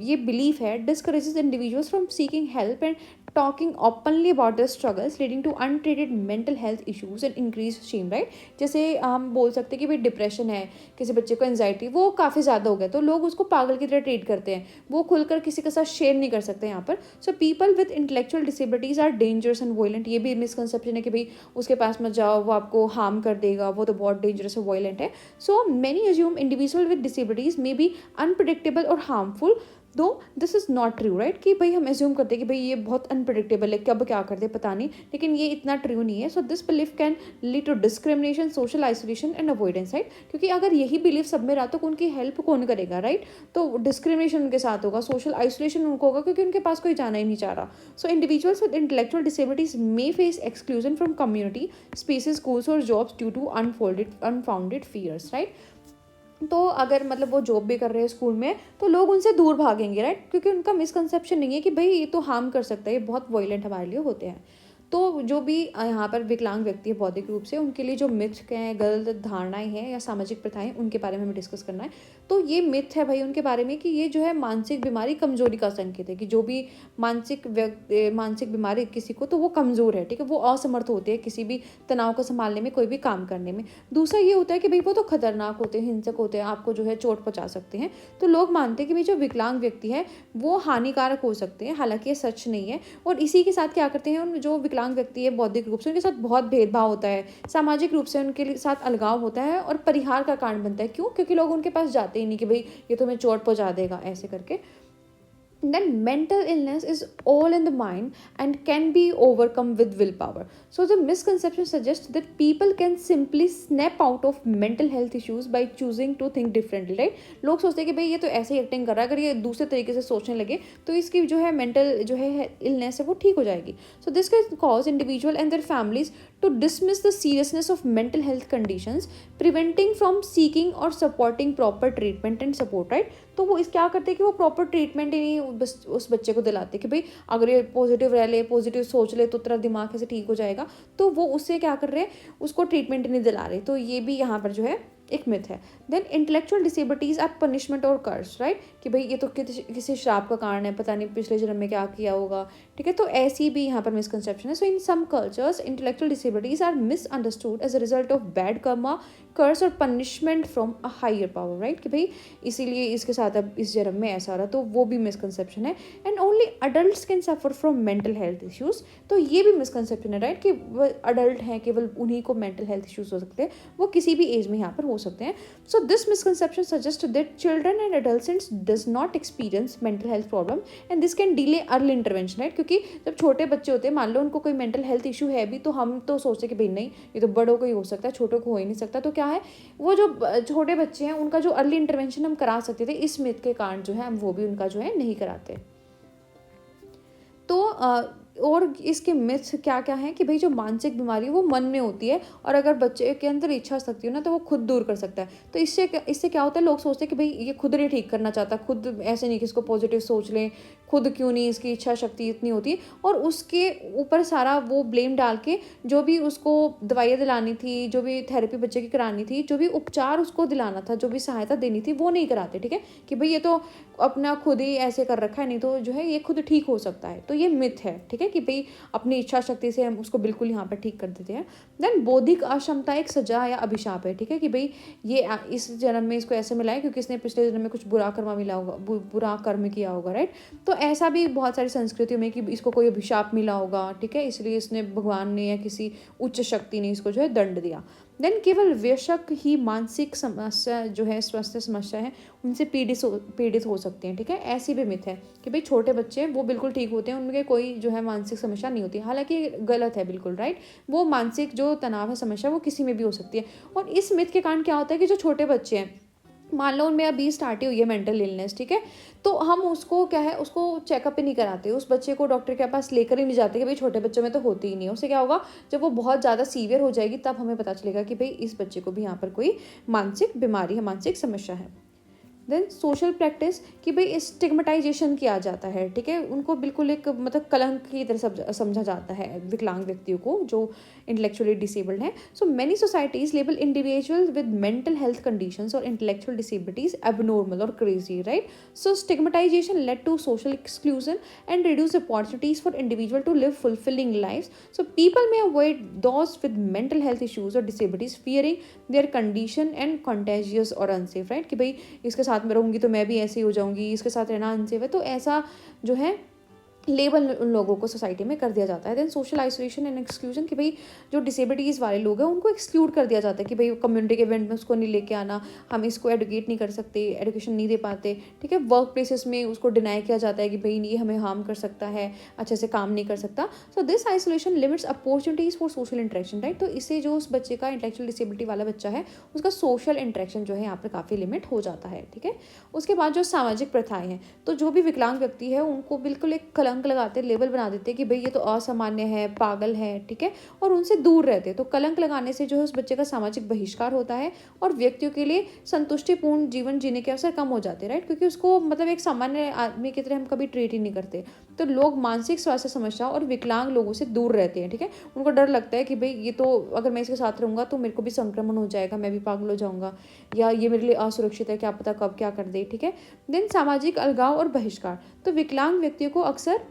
ये बिलीफ है discourages individuals from seeking help and talking openly about their struggles leading to untreated mental health issues and increased shame, right। जैसे हम बोल सकते हैं कि भाई डिप्रेशन है, किसी बच्चे को एंजाइटी वो काफ़ी ज़्यादा हो गया, तो लोग उसको पागल की तरह ट्रीट करते हैं, वो खुलकर किसी के साथ शेयर नहीं कर सकते यहाँ पर। So people with intellectual disabilities are dangerous and violent, ये भी मिसकंसेप्शन है कि भाई उसके पास मत जाओ, वो आपको हार्म कर देगा, वो तो बहुत डेंजरस और वायलेंट है। So many assume individual with disabilities may be unpredictable और हार्मफुल, दो this is not true, right, कि भाई हम एज्यूम करते हैं कि भाई ये बहुत अनप्रिडिक्टेबल है, कब क्या करते पता नहीं, लेकिन ये इतना ट्रू नहीं है। So this belief can lead to discrimination, social isolation and avoidance, right, क्योंकि अगर यही बिलीफ सब में रहा तो उनकी हेल्प कौन करेगा, राइट, तो डिस्क्रिमिनेशन उनके साथ होगा, सोशल आइसोलेशन उनको होगा, क्योंकि उनके पास कोई जाना ही नहीं चाह रहा। So individuals with intellectual disabilities may face exclusion from community spaces, schools और jobs due to unfounded fears, right. तो अगर मतलब वो जॉब भी कर रहे हैं स्कूल में, तो लोग उनसे दूर भागेंगे, राइट, क्योंकि उनका मिसकंसेप्शन नहीं है कि भाई ये तो हार्म कर सकता है, ये बहुत वायलेंट हमारे लिए होते हैं। तो जो भी यहाँ पर विकलांग व्यक्ति है बौद्धिक रूप से, उनके लिए जो मिथ हैं, गलत धारणाएं हैं या सामाजिक प्रथाएं, उनके बारे में हमें डिस्कस करना है। तो ये मिथ है भाई उनके बारे में कि ये जो है मानसिक बीमारी कमजोरी का संकेत है, कि जो भी मानसिक बीमारी किसी को, तो वो कमज़ोर है, ठीक है, वो असमर्थ होते हैं किसी भी तनाव को संभालने में, कोई भी काम करने में। दूसरा ये होता है कि भाई वो तो खतरनाक होते हैं, हिंसक होते हैं, आपको जो है चोट पहुँचा सकते हैं। तो लोग मानते हैं कि भाई जो विकलांग व्यक्ति है वो हानिकारक हो सकते हैं, हालांकि ये सच नहीं है। और इसी के साथ क्या करते हैं, उन जो विकलांग व्यक्ति है बौद्धिक रूप से, उनके साथ बहुत भेदभाव होता है, सामाजिक रूप से उनके साथ अलगाव होता है और परिहार का कारण बनता है। क्यों? क्योंकि लोग उनके पास जाते ही नहीं कि भाई ये तो हमें चोट पहुंचा देगा, ऐसे करके। Then mental illness is all in the mind and can be overcome with willpower. So the misconception suggests that people can simply snap out of mental health issues by choosing to think differently, right? लोग सोचते हैं कि भाई ये तो ऐसे ही acting कर रहा है, अगर ये दूसरे तरीके से सोचने लगे तो इसकी जो है मेंटल जो है इलनेस है वो ठीक हो जाएगी। So this can cause individual and their families to dismiss the seriousness of mental health conditions, preventing from seeking or supporting proper treatment and support, right? तो वो इस क्या करते हैं कि वो प्रॉपर ट्रीटमेंट ही नहीं बस उस बच्चे को दिलाते कि भाई अगर ये पॉजिटिव रह ले, पॉजिटिव सोच ले तो तेरा दिमाग ऐसे ठीक हो जाएगा, तो वो उससे क्या कर रहे हैं, उसको ट्रीटमेंट नहीं दिला रहे। तो ये भी यहाँ पर जो है एक मिथ है। Then intellectual disabilities are punishment और कर्स, राइट, कि भाई ये तो किसी श्राप का कारण है, पता नहीं पिछले जन्म में क्या किया होगा, ठीक है। तो ऐसी भी यहाँ पर मिसकंसेप्शन है। So in some cultures intellectual disabilities are misunderstood as a result of bad karma, curse और punishment from a higher power, right, कि भाई इसीलिए इसके साथ अब इस जन्म में ऐसा रहा, तो वो भी मिसकंसेप्शन है। And only adult can suffer from mental health issues, तो ये भी मिसकंसेप्शन है, राइट, कि वो अडल्ट हैं, केवल उन्हीं को मेंटल हेल्थ इश्यूज हो सकते हैं, वो किसी भी एज में यहाँ पर हो सकते हैं. So this misconception suggest that children and adolescents does not experience mental health problem and this can delay early intervention, right. क्योंकि जब छोटे बच्चे होते हैं, मान लो उनको कोई मेंटल हेल्थ इशू है भी, तो हम तो सोचते कि भाई नहीं, ये तो बड़ों को ही हो सकता है, छोटों को हो ही नहीं सकता. तो क्या है, वो जो छोटे बच्चे हैं उनका जो अर्ली इंटरवेंशन हम करा सकते थे, इस मिथ के कारण जो है हम वो भी उनका जो है नहीं कराते. तो और इसके मिथ्स क्या क्या हैं कि भाई जो मानसिक बीमारी है वो मन में होती है, और अगर बच्चे के अंदर इच्छा शक्ति हो ना तो वो खुद दूर कर सकता है. तो इससे क्या होता है, लोग सोचते हैं कि भाई ये खुद नहीं ठीक करना चाहता, खुद ऐसे नहीं कि इसको पॉजिटिव सोच लें, खुद क्यों नहीं, इसकी इच्छा शक्ति इतनी होती, और उसके ऊपर सारा वो ब्लेम डाल के जो भी उसको दवाइयाँ दिलानी थी, जो भी थेरेपी बच्चे की करानी थी, जो भी उपचार उसको दिलाना था, जो भी सहायता देनी थी, वो नहीं कराते. ठीक है, कि भाई ये तो अपना खुद ही ऐसे कर रखा है, नहीं तो जो है ये खुद ठीक हो सकता है. तो ये मिथ है. ठीक है, कि भाई अपनी इच्छा शक्ति से हम उसको बिल्कुल यहाँ पर ठीक कर देते हैं. देन बौद्धिक अक्षमता एक सजा या अभिशाप है. ठीक है, कि भाई ये इस जन्म में इसको ऐसे मिला है क्योंकि इसने पिछले जन्म में कुछ बुरा कर्म मिला होगा, बुरा कर्म किया होगा, राइट. तो ऐसा भी बहुत सारी संस्कृतियों में कि इसको कोई अभिशाप मिला होगा. ठीक है, इसलिए इसने भगवान ने या किसी उच्च शक्ति ने इसको जो है दंड दिया. देन केवल वयस्क ही मानसिक समस्या जो है, स्वास्थ्य समस्या है, उनसे पीड़ित हो सकते हैं. ठीक है, ऐसी भी मिथ है कि भाई छोटे बच्चे हैं वो बिल्कुल ठीक होते हैं, उनके कोई जो है मानसिक समस्या नहीं होती. हालांकि गलत है बिल्कुल, राइट. वो मानसिक जो तनाव है, समस्या, वो किसी में भी हो सकती है. और इस मिथ के कारण क्या होता है कि जो छोटे बच्चे हैं, मान लो उनमें अभी स्टार्ट ही हुई है मेंटल इलनेस, ठीक है, तो हम उसको क्या है, उसको चेकअप ही नहीं कराते, उस बच्चे को डॉक्टर के पास लेकर ही नहीं जाते कि भाई छोटे बच्चों में तो होती ही नहीं है. उससे क्या होगा, जब वो बहुत ज़्यादा सीवियर हो जाएगी तब हमें पता चलेगा कि भाई इस बच्चे को भी यहाँ पर कोई मानसिक बीमारी है, मानसिक समस्या है. देन सोशल प्रैक्टिस कि भाई स्टिग्मेटाइजेशन किया जाता है. ठीक है, उनको बिल्कुल एक मतलब कलंक की तरह समझा जाता है विकलांग व्यक्तियों को जो इंटेलेक्चुअली डिसेबल्ड हैं. So many societies label individual with mental health conditions और इंटेलेक्चुअल डिसेबिलिटीज एबनॉर्मल और crazy, right. So stigmatization led to social exclusion and reduce opportunities for individual to live fulfilling life. So people may avoid those with mental health issues और disabilities fearing their condition and contagious और unsafe, right. कि भाई इसके साथ में रहूंगी तो मैं भी ऐसे ही हो जाऊंगी, इसके साथ रहना अनसेफ है. तो ऐसा जो है लेबल उन लोगों को सोसाइटी में कर दिया जाता है. Then social isolation and exclusion कि भाई जो डिसेबिलिटीज़ वाले लोग हैं उनको एक्सक्लूड कर दिया जाता है कि भाई कम्युनिटी के इवेंट में उसको नहीं लेके आना, हम इसको एडुकेट नहीं कर सकते, एडुकेशन नहीं दे पाते. ठीक है, वर्क प्लेसेस में उसको डिनाई किया जाता है कि भाई ये हमें हार्म कर सकता है, अच्छे से काम नहीं कर सकता. So this isolation limits opportunities for social interaction, right. तो इससे जो उस बच्चे का इंटेलेक्चुअल डिसेबिलिटी वाला बच्चा है उसका सोशल इंटरेक्शन जो है यहाँ पर काफ़ी लिमिट हो जाता है. ठीक है, उसके बाद जो सामाजिक प्रथाएं हैं, तो जो भी विकलांग व्यक्ति है उनको बिल्कुल एक कलंक लगाते, लेबल बना देते हैं कि भाई ये तो असामान्य है, पागल है. ठीक है, और उनसे दूर रहते हैं. तो कलंक लगाने से जो है उस बच्चे का सामाजिक बहिष्कार होता है और व्यक्तियों के लिए संतुष्टिपूर्ण जीवन जीने के अवसर कम हो जाते हैं, राइट. क्योंकि उसको मतलब एक सामान्य आदमी की तरह हम कभी ट्रीट ही नहीं करते. तो लोग मानसिक स्वास्थ्य समस्या और विकलांग लोगों से दूर रहते हैं. ठीक है, उनको डर लगता है कि भाई ये तो अगर मैं इसके साथ रहूँगा तो मेरे को भी संक्रमण हो जाएगा, मैं भी पागल हो जाऊँगा, या ये मेरे लिए असुरक्षित है, क्या पता कब क्या कर दे. ठीक है, देन सामाजिक अलगाव और बहिष्कार. तो विकलांग व्यक्तियों को अक्सर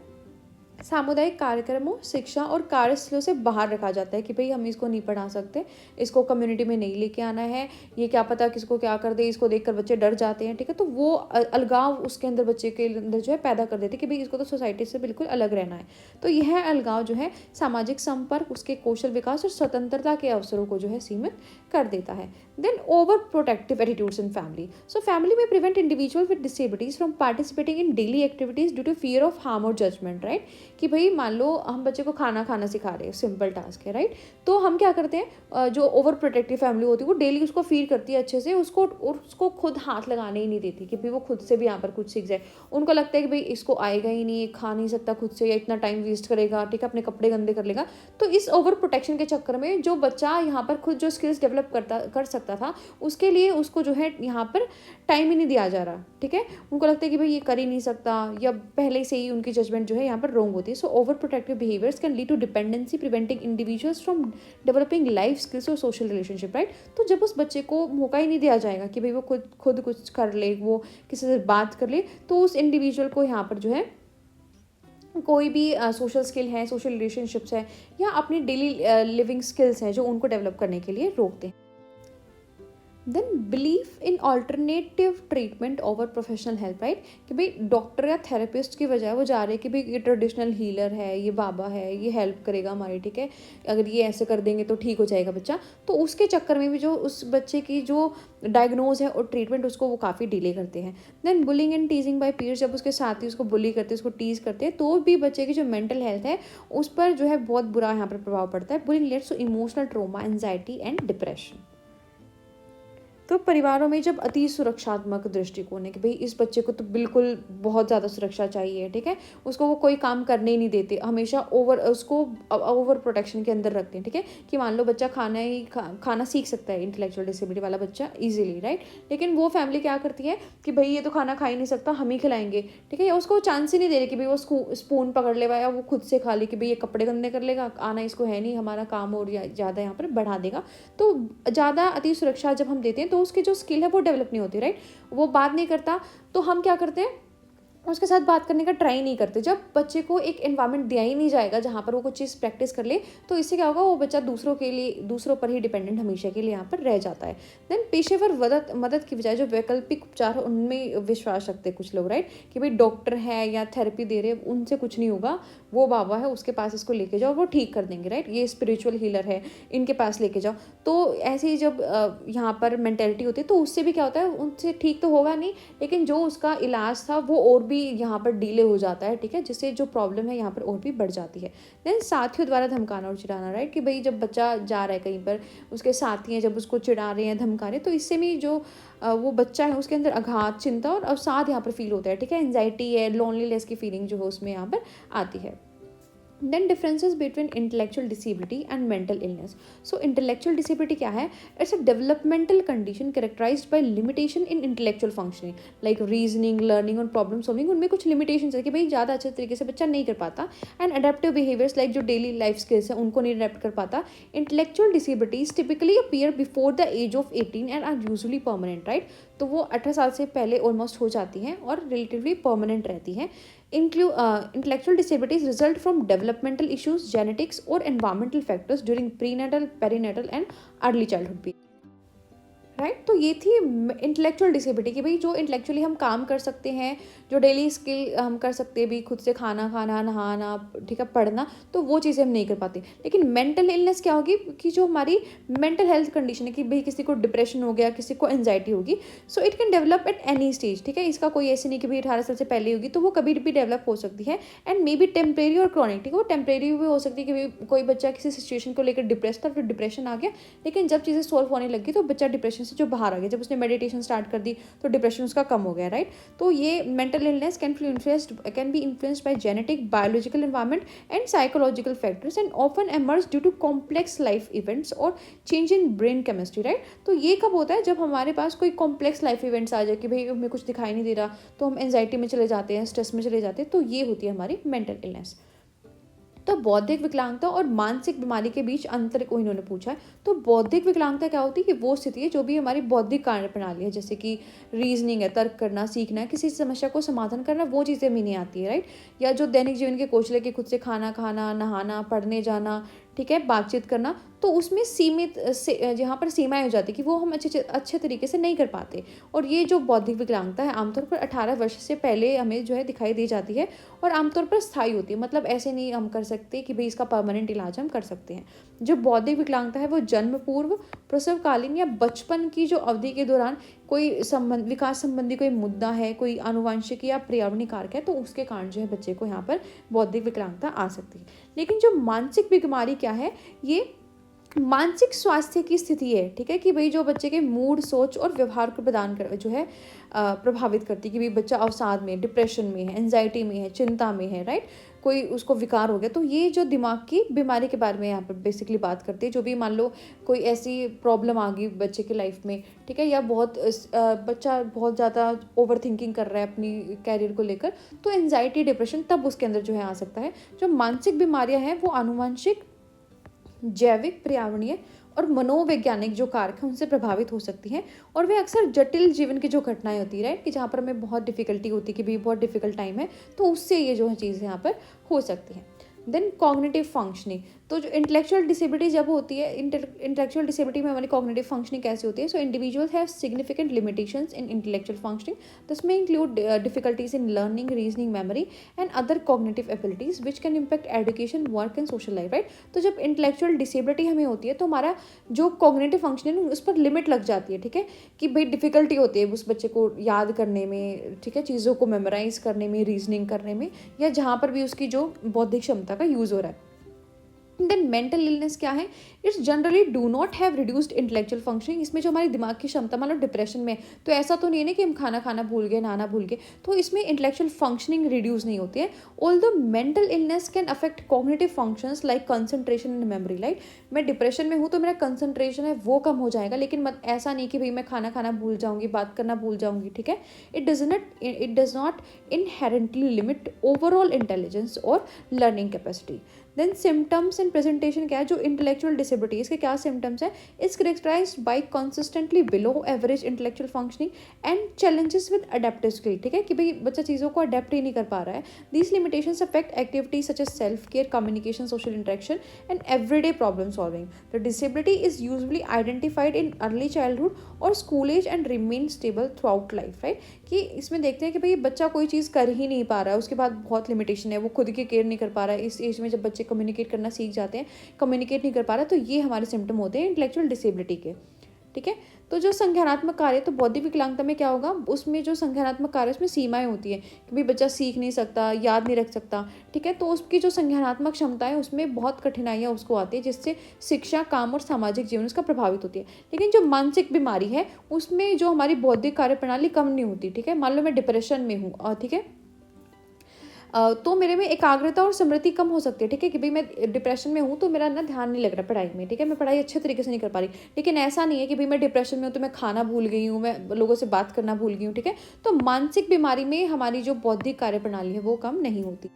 सामुदायिक कार्यक्रमों, शिक्षा और कार्यस्थलों से बाहर रखा जाता है कि भाई हम इसको नहीं पढ़ा सकते, इसको कम्युनिटी में नहीं लेके आना है, ये क्या पता किसको क्या कर दे, इसको देखकर बच्चे डर जाते हैं. ठीक है, तो वो अलगाव उसके अंदर, बच्चे के अंदर जो है पैदा कर देते कि भाई इसको तो सोसाइटी से बिल्कुल अलग रहना है. तो यह अलगाव जो है सामाजिक संपर्क, उसके कौशल विकास और स्वतंत्रता के अवसरों को जो है सीमित कर देता है. Then over protective attitudes in family. So family में prevent individual with disabilities from participating in daily activities due to fear of harm और जजमेंट, राइट. कि भाई मान लो हम बच्चे को खाना खाना सिखा रहे हैं, सिंपल टास्क है, राइट. तो हम क्या करते हैं, जो ओवर प्रोटेक्टिव फैमिली होती है वो डेली उसको फीड करती है अच्छे से, उसको खुद हाथ लगाने ही नहीं देती कि भाई वो खुद से भी यहाँ पर कुछ सीख जाए. उनको लगता है कि भाई इसको आएगा ही नहीं, खा नहीं सकता खुद से, या इतना टाइम वेस्ट करेगा, ठीक है, अपने कपड़े गंदे कर लेगा. तो इस ओवर प्रोटेक्शन के चक्कर में जो बच्चा यहाँ पर खुद जो स्किल्स डेवलप कर सकता था, उसके लिए उसको जो है यहाँ पर टाइम ही नहीं दिया जा रहा. ठीक है, उनको लगता है कि भाई ये कर ही नहीं सकता, या पहले से ही उनकी जजमेंट जो है यहाँ पर रॉन्ग होती है. So over protective behaviours can lead to dependency, preventing individuals from developing life skills और सोशल रिलेशनशिप, राइट. तो जब उस बच्चे को मौका ही नहीं दिया जाएगा कि भाई वो खुद कुछ कर ले, वो किसी से बात कर ले, तो उस इंडिविजुअल को यहाँ पर जो है कोई भी सोशल स्किल है, सोशल रिलेशनशिप्स है, या अपनी डेली लिविंग स्किल्स हैं जो उनको डेवलप करने के लिए रोकते हैं. Then belief in alternative treatment over professional help, right, कि भाई डॉक्टर या थेरेपिस्ट की बजाय वो जा रहे हैं कि भाई ये ट्रेडिशनल हीलर है, ये बाबा है, ये हेल्प करेगा हमारी, ठीक है, अगर ये ऐसे कर देंगे तो ठीक हो जाएगा बच्चा। तो उसके चक्कर में भी जो उस बच्चे की जो डायग्नोज है और ट्रीटमेंट उसको वो काफ़ी डिले करते हैं। Then bullying and teasing by peers, जब उसके साथी उसको बुली करते हैं, उसको टीज करते हैं, तो भी बच्चे की जो मेंटल हेल्थ है उस पर जो है बहुत बुरा यहाँ पर प्रभाव पड़ता है। Bullying leads to emotional trauma, anxiety and depression. तो परिवारों में जब अति सुरक्षात्मक दृष्टिकोण है कि भाई इस बच्चे को तो बिल्कुल बहुत ज़्यादा सुरक्षा चाहिए, ठीक है, उसको वो कोई काम करने ही नहीं देते, हमेशा ओवर प्रोटेक्शन के अंदर रखते हैं, ठीक है, कि मान लो बच्चा खाना सीख सकता है, इंटेलेक्चुअल डिसेबिलिटी वाला बच्चा इजीली, राइट, लेकिन वो फैमिली क्या करती है कि भाई ये तो खाना खा ही नहीं सकता, हम ही खिलाएंगे, ठीक है, या उसको चांस ही नहीं दे रही कि भाई वो स्पून पकड़ लेगा या वो खुद से खा ले, कि भाई ये कपड़े गंदे कर लेगा, आना इसको है नहीं, हमारा काम और ज़्यादा यहाँ पर बढ़ा देगा। तो ज़्यादा अति सुरक्षा जब हम देते हैं तो उसकी जो स्किल है वो डेवलप नहीं होती, राइट, वो बात नहीं करता, तो हम क्या करते हैं, उसके साथ बात करने का ट्राई नहीं करते। जब बच्चे को एक एनवायरनमेंट दिया ही नहीं जाएगा जहाँ पर वो कुछ चीज़ प्रैक्टिस कर ले, तो इससे क्या होगा, वो बच्चा दूसरों पर ही डिपेंडेंट हमेशा के लिए यहाँ पर रह जाता है। देन पेशेवर मदद की बजाय जो वैकल्पिक उपचार है उनमें विश्वास रखते हैं कुछ लोग, राइट, कि भाई डॉक्टर है या थेरेपी दे रहे उनसे कुछ नहीं होगा, वो बाबा है उसके पास इसको लेके जाओ, वो ठीक कर देंगे, राइट, ये स्पिरिचुअल हीलर है इनके पास लेके जाओ। तो ऐसे ही जब यहाँ पर मेंटेलिटी होती है तो उससे भी क्या होता है, उनसे ठीक तो होगा नहीं, लेकिन जो उसका इलाज था वो और भी यहाँ पर डिले हो जाता है, ठीक है, जिससे जो प्रॉब्लम है यहाँ पर और भी बढ़ जाती है। देन साथियों द्वारा धमकाना और चिढ़ाना, राइट, कि भाई जब बच्चा जा रहा है कहीं पर, उसके साथी हैं जब उसको चिढ़ा रहे हैं, धमका रहे हैं, तो इससे भी जो वो बच्चा है उसके अंदर आघात, चिंता और अवसाद यहाँ पर फील होता है, ठीक है, एंजाइटी है, लोनलीनेस की फीलिंग जो है उसमें यहाँ पर आती है। Then differences between intellectual disability and mental illness. So intellectual disability क्या है? It's a developmental condition characterized by limitation in intellectual functioning, like reasoning, learning और problem solving, उनमें कुछ limitations है कि भाई ज़्यादा अच्छे तरीके से बच्चा नहीं कर पाता, and adaptive behaviors like जो daily life skills है उनको नहीं adapt कर पाता। Intellectual disabilities typically appear before the age of 18 and are usually permanent, right? तो वो 18 साल से पहले ऑलमोस्ट हो जाती हैं और रिलेटिवली परमानेंट रहती हैं। Intellectual disabilities result from developmental issues, genetics, or environmental factors during prenatal, perinatal, and early childhood period. Right, तो ये थी इंटेलेक्चुअल डिसेबिलिटी कि भाई जो इंटेलेक्चुअली हम काम कर सकते हैं, जो डेली स्किल हम कर सकते हैं भी, खुद से खाना खाना, नहाना, ठीक है, पढ़ना, तो वो चीज़ें हम नहीं कर पाते। लेकिन मेंटल इलनेस क्या होगी कि जो हमारी मेंटल हेल्थ कंडीशन है कि भाई किसी को डिप्रेशन हो गया, किसी को एंजाइटी होगी, so it can develop at any stage, ठीक है, इसका कोई ऐसे नहीं कि भाई 18 साल से पहले होगी, तो वो कभी भी डेवलप हो सकती है, एंड मे बी टेम्परेरी और क्रॉनिक, ठीक है, वो टेम्परेरी भी हो सकती है कि भाई कोई बच्चा किसी सिचुएशन को लेकर डिप्रेस था, फिर डिप्रेशन आ गया, लेकिन जब चीज़ें सॉल्व होने लगी तो बच्चा डिप्रेशन से जो बाहर आ गया, जब उसने मेडिटेशन स्टार्ट कर दी तो डिप्रेशन उसका कम हो गया, राइट। तो ये mental illness can be influenced by genetic, biological environment and psychological factors and often emerge due to complex life events और change in brain chemistry, right. तो ये कब होता है, जब हमारे पास कोई कॉम्प्लेक्स लाइफ इवेंट्स आ जाए कि भाई हमें कुछ दिखाई नहीं दे रहा, तो हम एंजाइटी में चले जाते हैं, स्ट्रेस में चले जाते हैं, तो ये होती है हमारी मेंटल इलनेस। तो बौद्धिक विकलांगता और मानसिक बीमारी के बीच अंतर को इन्होंने पूछा है। तो बौद्धिक विकलांगता क्या होती है कि वो स्थिति है जो भी हमारी बौद्धिक कार्य प्रणाली है, जैसे कि रीजनिंग है, तर्क करना, सीखना है, किसी समस्या को समाधान करना, वो चीज़ें भी नहीं आती है, राइट। या जो दैनिक जीवन के कौशल है कि खुद से खाना खाना, नहाना, पढ़ने जाना, ठीक है, बातचीत करना, तो उसमें सीमित से जहाँ पर सीमाएं हो जाती कि वो हम अच्छे तरीके से नहीं कर पाते। और ये जो बौद्धिक विकलांगता है आमतौर पर 18 वर्ष से पहले हमें जो है दिखाई दी जाती है और आमतौर पर स्थायी होती है, मतलब ऐसे नहीं हम कर सकते कि भाई इसका परमानेंट इलाज हम कर सकते हैं। जो बौद्धिक विकलांगता है वो जन्म पूर्व, प्रसवकालीन या बचपन की जो अवधि के दौरान कोई विकास संबंधी कोई मुद्दा है, कोई आनुवंशिक या पर्यावरणीय कारक है, तो उसके कारण जो है बच्चे को यहाँ पर बौद्धिक विकलांगता आ सकती है। लेकिन जो मानसिक बीमारी क्या है, ये मानसिक स्वास्थ्य की स्थिति है, ठीक है, कि भाई जो बच्चे के मूड, सोच और व्यवहार को प्रभावित करती है कि भाई बच्चा अवसाद में, डिप्रेशन में है, एंजाइटी में है, चिंता में है, राइट, कोई उसको विकार हो गया, तो ये जो दिमाग की बीमारी के बारे में यहाँ पर बेसिकली बात करती है। जो भी मान लो कोई ऐसी प्रॉब्लम आ गई बच्चे की लाइफ में, ठीक है, या बच्चा बहुत ज़्यादा ओवर थिंकिंग कर रहा है अपनी कैरियर को लेकर, तो एंजाइटी, डिप्रेशन तब उसके अंदर जो है आ सकता है। जो मानसिक बीमारियाँ हैं वो आनुवंशिक, जैविक, पर्यावरणीय और मनोवैज्ञानिक जो कारक हैं उनसे प्रभावित हो सकती हैं, और वे अक्सर जटिल जीवन की जो घटनाएं होती है, राइट, कि जहाँ पर हमें बहुत डिफिकल्टी होती है कि भाई बहुत डिफिकल्ट टाइम है, तो उससे ये जो है चीज़ें यहाँ पर हो सकती हैं। देन कॉग्निटिव फंक्शनिंग, तो जो इंटेलेक्चुअल डिसेबिलिटी जब होती है, इंटेलेक्चुअल डिसेबिलिटी में हमारी कॉग्निटिव फंक्शनिंग कैसी होती है? So individuals have significant limitations in intellectual functioning. This में include difficulties in learning, reasoning, memory and other cognitive abilities which can impact education, work and social life, right. तो जब intellectual disability हमें होती है तो हमारा जो कॉग्निटिव फंक्शन है उस पर लिमिट लग जाती है, ठीक है, कि भाई डिफिकल्टी होती है उस बच्चे को याद करने में, ठीक है, चीज़ों को मेमोराइज करने में, रीजनिंग करने में, या जहाँ पर भी उसकी जो बौद्धिक क्षमता का यूज़ हो रहा है. देन मेंटल इलनेस क्या है? It's generally do not have reduced intellectual functioning. इसमें जो हमारी दिमाग की क्षमता, मान लो डिप्रेशन में, तो ऐसा तो नहीं है ना कि हम खाना खाना भूल गए, नहाना भूल गए, तो इसमें इंटेलेक्चुअल फंक्शनिंग रिड्यूस नहीं होती है. Although mental illness can affect cognitive functions like concentration and memory. Like मैं डिप्रेशन में हूँ तो मेरा कंसंट्रेशन है वो कम हो जाएगा, लेकिन ऐसा नहीं कि भाई मैं खाना खाना भूल जाऊँगी, बात करना भूल जाऊँगी, ठीक है. It does not inherently limit overall intelligence और learning capacity. Then symptoms and presentation क्या है? जो इंटेलेक्चुअल डिसेबिलिटी, इसके क्या सिम्टम्स है? Is characterised by consistently below average intellectual functioning and challenges with adaptive skill, ठीक है, कि भाई बच्चा चीज़ों को अडेप्ट ही नहीं कर पा रहा है. These limitations affect activities such as self care, communication, social interaction and everyday problem solving. The disability is usually identified in early childhood और school age and remain stable throughout life, right. कि इसमें देखते हैं कि भाई बच्चा कोई चीज़ कर ही नहीं पा रहा है, उसके बाद बहुत लिमिटेशन है, वो खुद की केयर नहीं कर पा रहा है. इस एज में जब बच्चे कम्युनिकेट करना सीख जाते हैं, कम्युनिकेट नहीं कर पा रहा, तो ये हमारे सिम्टम होते हैं इंटेलेक्चुअल डिसेबिलिटी के, ठीक है. तो जो संज्ञानात्मक कार्य, तो बौद्धिक विकलांगता में क्या होगा? उसमें जो संज्ञानात्मक कार्य, उसमें सीमाएं होती है कि भाई बच्चा सीख नहीं सकता, याद नहीं रख सकता, ठीक है. तो उसकी जो संज्ञानात्मक क्षमता है उसमें बहुत कठिनाइयाँ उसको आती है, जिससे शिक्षा, काम और सामाजिक जीवन उसका प्रभावित होती है. लेकिन जो मानसिक बीमारी है उसमें जो हमारी बौद्धिक कार्य प्रणाली कम नहीं होती, ठीक है. मान लो मैं डिप्रेशन में हूँ, ठीक है, तो मेरे में एकाग्रता और स्मृति कम हो सकती है, ठीक है, कि भाई मैं डिप्रेशन में हूँ तो मेरा ना ध्यान नहीं लग रहा पढ़ाई में, ठीक है, मैं पढ़ाई अच्छे तरीके से नहीं कर पा रही. लेकिन ऐसा नहीं है कि भाई मैं डिप्रेशन में हूँ तो मैं खाना भूल गई हूँ, मैं लोगों से बात करना भूल गई हूँ, ठीक है. तो मानसिक बीमारी में हमारी जो बौद्धिक कार्य प्रणाली है वो कम नहीं होती.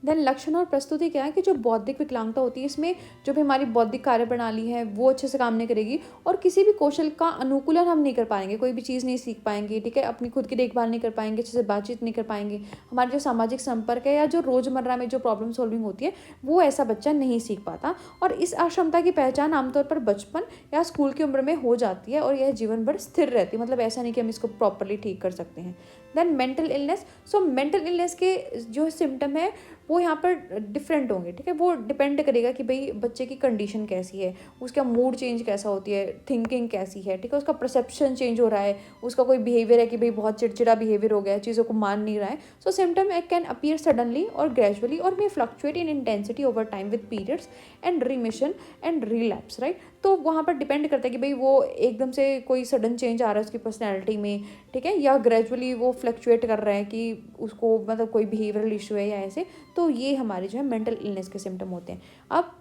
देन लक्षण और प्रस्तुति क्या है? कि जो बौद्धिक विकलांगता होती है इसमें जो भी हमारी बौद्धिक कार्य प्रणाली है वो अच्छे से काम नहीं करेगी और किसी भी कौशल का अनुकूलन हम नहीं कर पाएंगे, कोई भी चीज़ नहीं सीख पाएंगे, ठीक है, अपनी खुद की देखभाल नहीं कर पाएंगे, अच्छे से बातचीत नहीं कर पाएंगे, हमारे जो सामाजिक संपर्क है या जो रोज़मर्रा में जो प्रॉब्लम सॉल्विंग होती है वो ऐसा बच्चा नहीं सीख पाता. और इस अक्षमता की पहचान आमतौर पर बचपन या स्कूल की उम्र में हो जाती है और यह जीवन भर स्थिर रहती है. मतलब ऐसा नहीं कि हम इसको प्रॉपरली ठीक कर सकते हैं. Then mental illness. So mental illness के जो सिम्टम है वो यहाँ पर डिफरेंट होंगे, ठीक है. वो डिपेंड करेगा कि भाई बच्चे की कंडीशन कैसी है, उसका मूड चेंज कैसा होती है, थिंकिंग कैसी है, ठीक है, उसका परसेप्शन चेंज हो रहा है, उसका कोई बिहेवियर है कि भाई बहुत चिड़चिड़ा बिहेवियर हो गया है, चीज़ों को मान नहीं रहा है. So symptom can appear suddenly और ग्रेजुअली और may fluctuate in intensity over time with periods and remission and relapse, right. तो वहाँ पर डिपेंड करता है कि भाई वो एकदम से कोई सडन चेंज आ रहा है उसकी पर्सनैलिटी में, ठीक है, या ग्रेजुअली वो फ्लक्चुएट कर रहा है कि उसको मतलब कोई बिहेवियरल इशू है या ऐसे. तो ये हमारे जो है मेंटल इलनेस के सिम्टम होते हैं. अब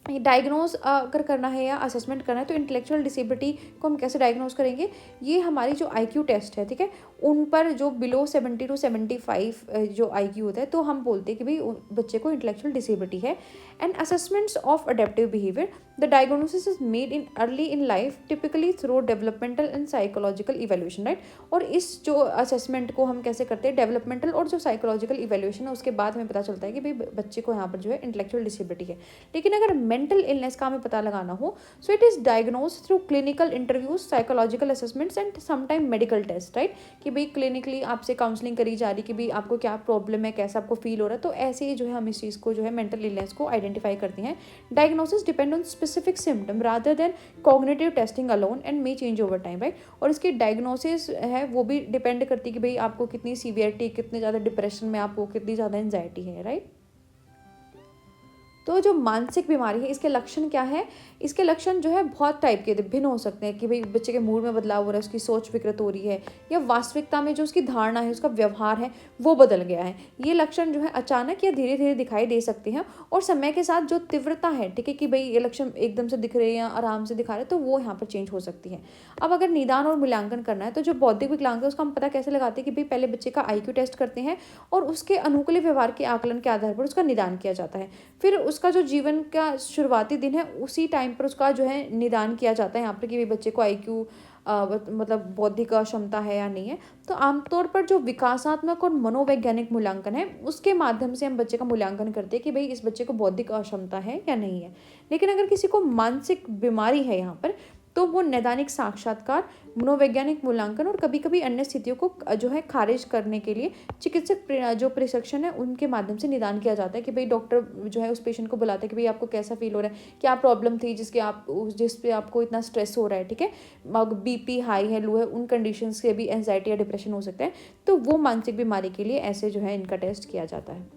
डायग्नोज अगर करना है या असेसमेंट करना है तो इंटेलेक्चुअल डिसेबिलिटी को हम कैसे डायग्नोज करेंगे? ये हमारी जो IQ टेस्ट है, ठीक है, उन पर जो बिलो 70 to 75 जो IQ होता है तो हम बोलते हैं कि भाई बच्चे को इंटेलेक्चुअल डिसेबिलिटी है. And assessments of adaptive behaviour. The diagnosis is made in early in life typically through developmental and psychological evaluation, right. और इस जो असेसमेंट को हम कैसे करते हैं? डेवलपमेंटल और जो साइकोलॉजिकल इवेल्यूशन है उसके बाद हमें पता चलता है कि भाई बच्चे को यहाँ पर जो है इंटेलेक्चुअल डिसेबिलिटी है. लेकिन अगर मेंटल इलनेस का हमें पता लगाना हो so it is diagnose through clinical interviews, psychological assessments and sometime medical test, right. कि भाई क्लिनिकली आपसे काउंसलिंग करी जा रही कि भाई आपको क्या प्रॉब्लम है, कैसा आपको फील हो रहा है. तो ऐसे ही जो है हम इस चीज़ को जो है मेंटल इलनेस को आइडेंटिफाई करते हैं. Diagnosis depend on specific symptom rather than cognitive testing alone and may change over time, right. और इसकी डायग्नोसिस है वो भी डिपेंड करती है कि भाई आपको कितनी सीवियरिटी, कितने ज़्यादा डिप्रेशन में आप हो, कितनी ज़्यादा एंजाइटी है, राइट. तो जो मानसिक बीमारी है इसके लक्षण क्या है? इसके लक्षण जो है बहुत टाइप के भिन्न हो सकते हैं कि भाई बच्चे के मूड में बदलाव हो रहा है, उसकी सोच विकृत हो रही है, या वास्तविकता में जो उसकी धारणा है, उसका व्यवहार है वो बदल गया है. ये लक्षण जो है अचानक या धीरे धीरे दिखाई दे सकते हैं और समय के साथ जो तीव्रता है, ठीक है, कि भाई ये लक्षण एकदम से दिख रहे हैं या आराम से दिखा रहे हैं तो वो यहाँ पर चेंज हो सकती है. अब अगर निदान और मूल्यांकन करना है तो जो बौद्धिक विकलांग है उसका हम पता कैसे लगाते हैं कि भाई पहले बच्चे का IQ टेस्ट करते हैं और उसके अनुकूल व्यवहार के आकलन के आधार पर उसका निदान किया जाता है. फिर उसका जो जीवन का शुरुआती दिन है उसी टाइम पर उसका जो है निदान किया जाता है यहाँ पर कि भाई बच्चे को IQ मतलब बौद्धिक अक्षमता है या नहीं है। तो आमतौर पर जो विकासात्मक और मनोवैज्ञानिक मूल्यांकन है उसके माध्यम से हम बच्चे का मूल्यांकन करते हैं कि भाई इस बच्चे को बौद्धिक अक्षमता है या नहीं है। लेकिन अगर किसी को मानसिक बीमारी है यहाँ पर, तो वो नैदानिक साक्षात्कार, मनोवैज्ञानिक मूल्यांकन और कभी कभी अन्य स्थितियों को जो है खारिज करने के लिए चिकित्सक जो प्रशिक्षण है उनके माध्यम से निदान किया जाता है कि भाई डॉक्टर जो है उस पेशेंट को बुलाते हैं कि भाई आपको कैसा फील हो रहा है, क्या प्रॉब्लम थी जिस पे आपको इतना स्ट्रेस हो रहा है, ठीक है, बीपी हाई है, लो है, उन कंडीशंस से भी एंजाइटी या डिप्रेशन हो सकता है। तो वो मानसिक बीमारी के लिए ऐसे जो है इनका टेस्ट किया जाता है।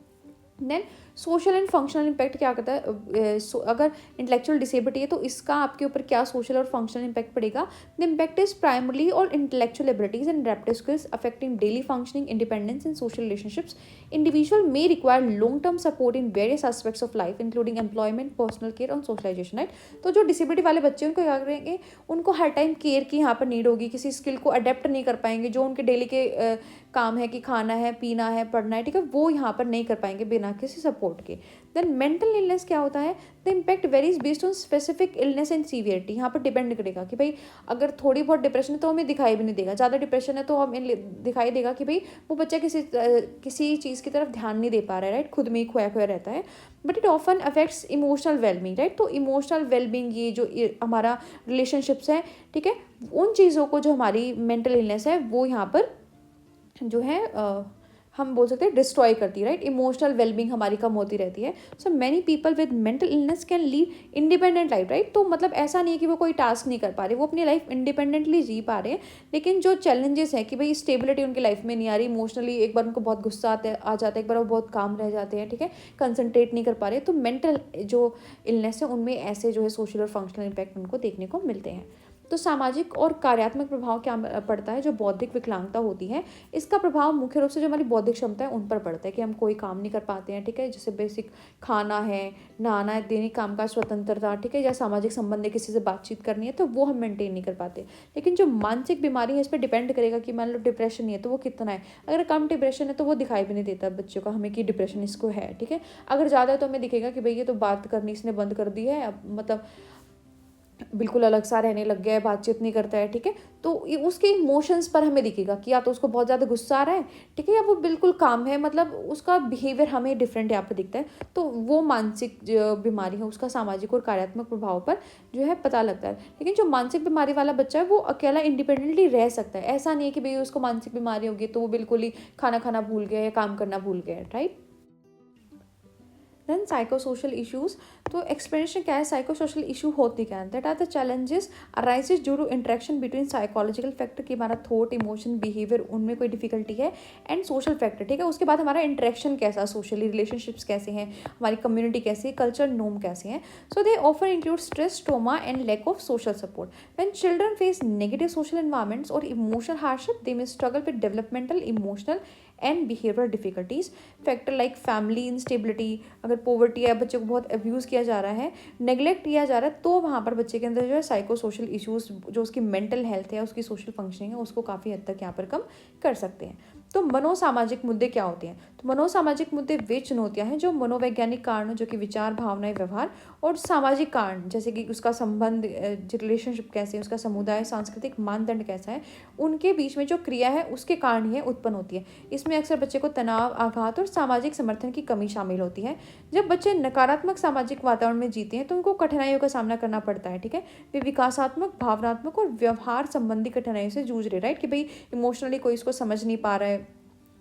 Then social and functional impact क्या करता है, अगर इंटेलेक्चुअल डिसेबिलिटी है तो इसका आपके ऊपर क्या सोशल और फंक्शनल इम्पैक्ट पड़ेगा। द इम्पैक्ट इज प्राइमरली और intellectual abilities and adaptive skills affecting daily functioning, independence and social relationships. Individual may require long term support in various aspects of life including employment, personal care और socialisation, right. तो जो disability वाले बच्चे उनको क्या करेंगे, उनको हर टाइम केयर की यहाँ पर नीड होगी, किसी स्किल को अडेप्ट नहीं कर पाएंगे, जो उनके डेली के काम है कि खाना है, पीना है, पढ़ना है, ठीक है, वो यहाँ पर नहीं कर पाएंगे बिना किसी सपोर्ट के। देन मेंटल इलनेस क्या होता है, the impact varies based on specific illness and severity. यहाँ पर डिपेंड करेगा कि भाई अगर थोड़ी बहुत डिप्रेशन है तो हमें दिखाई भी नहीं देगा, ज़्यादा डिप्रेशन है तो हमें दिखाई देगा कि भाई वो बच्चा किसी चीज़ की तरफ ध्यान नहीं दे पा रहा है, राइट, खुद में ही खोया खोया रहता है। But it often affects emotional wellbeing, right. तो इमोशनल वेलबींग, ये जो हमारा रिलेशनशिप्स है, ठीक है, उन चीज़ों को जो हमारी मेंटल इलनेस है वो यहाँ पर जो है हम बोल सकते हैं डिस्ट्रॉय करती है, राइट। इमोशनल वेलबींग हमारी कम होती रहती है। So many people with mental illness can lead independent life, right. तो मतलब ऐसा नहीं है कि वो कोई टास्क नहीं कर पा रहे, वो अपनी लाइफ इंडिपेंडेंटली जी पा रहे हैं। लेकिन जो चैलेंजेस हैं कि भाई स्टेबिलिटी उनकी लाइफ में नहीं आ रही, इमोशनली एक बार उनको बहुत गुस्सा आ जाता है, एक बार वो बहुत काम रह जाते हैं, ठीक है, कंसंट्रेट नहीं कर पा रहे। तो मेंटल जो इलनेस है उनमें ऐसे जो है सोशल और फंक्शनल इम्पैक्ट उनको देखने को मिलते हैं। तो सामाजिक और कार्यात्मक प्रभाव क्या पड़ता है, जो बौद्धिक विकलांगता होती है इसका प्रभाव मुख्य रूप से जो हमारी बौद्धिक क्षमता है उन पर पड़ता है कि हम कोई काम नहीं कर पाते हैं, ठीक है, जैसे बेसिक खाना है, नहाना है, दैनिक कामकाज स्वतंत्रता, ठीक है, या सामाजिक संबंध है, किसी से बातचीत करनी है, तो वो हम मेंटेन नहीं कर पाते। लेकिन जो मानसिक बीमारी है इस पर डिपेंड करेगा कि मान लो डिप्रेशन नहीं है तो वो कितना है। अगर कम डिप्रेशन है तो वो दिखाई भी नहीं देता बच्चों का हमें कि डिप्रेशन इसको है, ठीक है। अगर ज़्यादा है तो हमें दिखेगा कि भाई ये तो बात करनी इसने बंद कर दी है, अब मतलब बिल्कुल अलग सा रहने लग गया है, बातचीत नहीं करता है, ठीक है। तो ये उसके इमोशंस पर हमें दिखेगा कि या तो उसको बहुत ज़्यादा गुस्सा आ रहा है, ठीक है, या वो बिल्कुल काम है, मतलब उसका बिहेवियर हमें डिफरेंट यहाँ पर दिखता है। तो वो मानसिक जो बीमारी है उसका सामाजिक और कार्यात्मक प्रभाव पर जो है पता लगता है। लेकिन जो मानसिक बीमारी वाला बच्चा है वो अकेला इंडिपेंडेंटली रह सकता है। ऐसा नहीं है कि भाई उसको मानसिक बीमारी होगी तो वो बिल्कुल ही खाना खाना भूल गया या काम करना भूल गया, राइट। देन साइकोसोशल इश्यूज, तो एक्सप्लेनेशन क्या है, साइकोसोशल इशू होती क्या है, that are the challenges arises due to interaction between psychological factor की हमारा थॉट, इमोशन, बिहेवियर उनमें कोई डिफिकल्टी है, एंड सोशल फैक्टर, ठीक है, उसके बाद हमारा इंटरेक्शन कैसा, सोशली रिलेशनशिप्स कैसे हैं, हमारी कम्युनिटी कैसी है, कल्चर नॉर्म कैसे हैं। So they often include stress, trauma and lack of social support. When children face negative social environments और emotional hardship they may struggle with developmental, emotional and behavioural difficulties. Factor like family instability, अगर poverty है, बच्चे को बहुत abuse किया जा रहा है, नेग्लेक्ट किया जा रहा है, तो वहाँ पर बच्चे के अंदर जो है साइको सोशल इश्यूज़, जो उसकी मेंटल हेल्थ है, उसकी सोशल फंक्शनिंग है, उसको काफ़ी हद तक यहाँ पर कम कर सकते हैं। तो मनोसामाजिक मुद्दे क्या होते हैं, तो मनोसामाजिक मुद्दे वे चुनौतियाँ हैं जो मनोवैज्ञानिक कारण, जो कि विचार, भावनाएं, व्यवहार, और सामाजिक कारण जैसे कि उसका संबंध, रिलेशनशिप कैसे है, उसका समुदाय, सांस्कृतिक मानदंड कैसा है, उनके बीच में जो क्रिया है उसके कारण ही उत्पन्न होती है। इसमें अक्सर बच्चे को तनाव, आघात और सामाजिक समर्थन की कमी शामिल होती है। जब बच्चे नकारात्मक सामाजिक वातावरण में जीते हैं तो उनको कठिनाइयों का सामना करना पड़ता है, ठीक है। वे विकासात्मक, भावनात्मक और व्यवहार संबंधी कठिनाइयों से जूझ रहे, राइट, कि भाई इमोशनली कोई इसको समझ नहीं पा रहा है,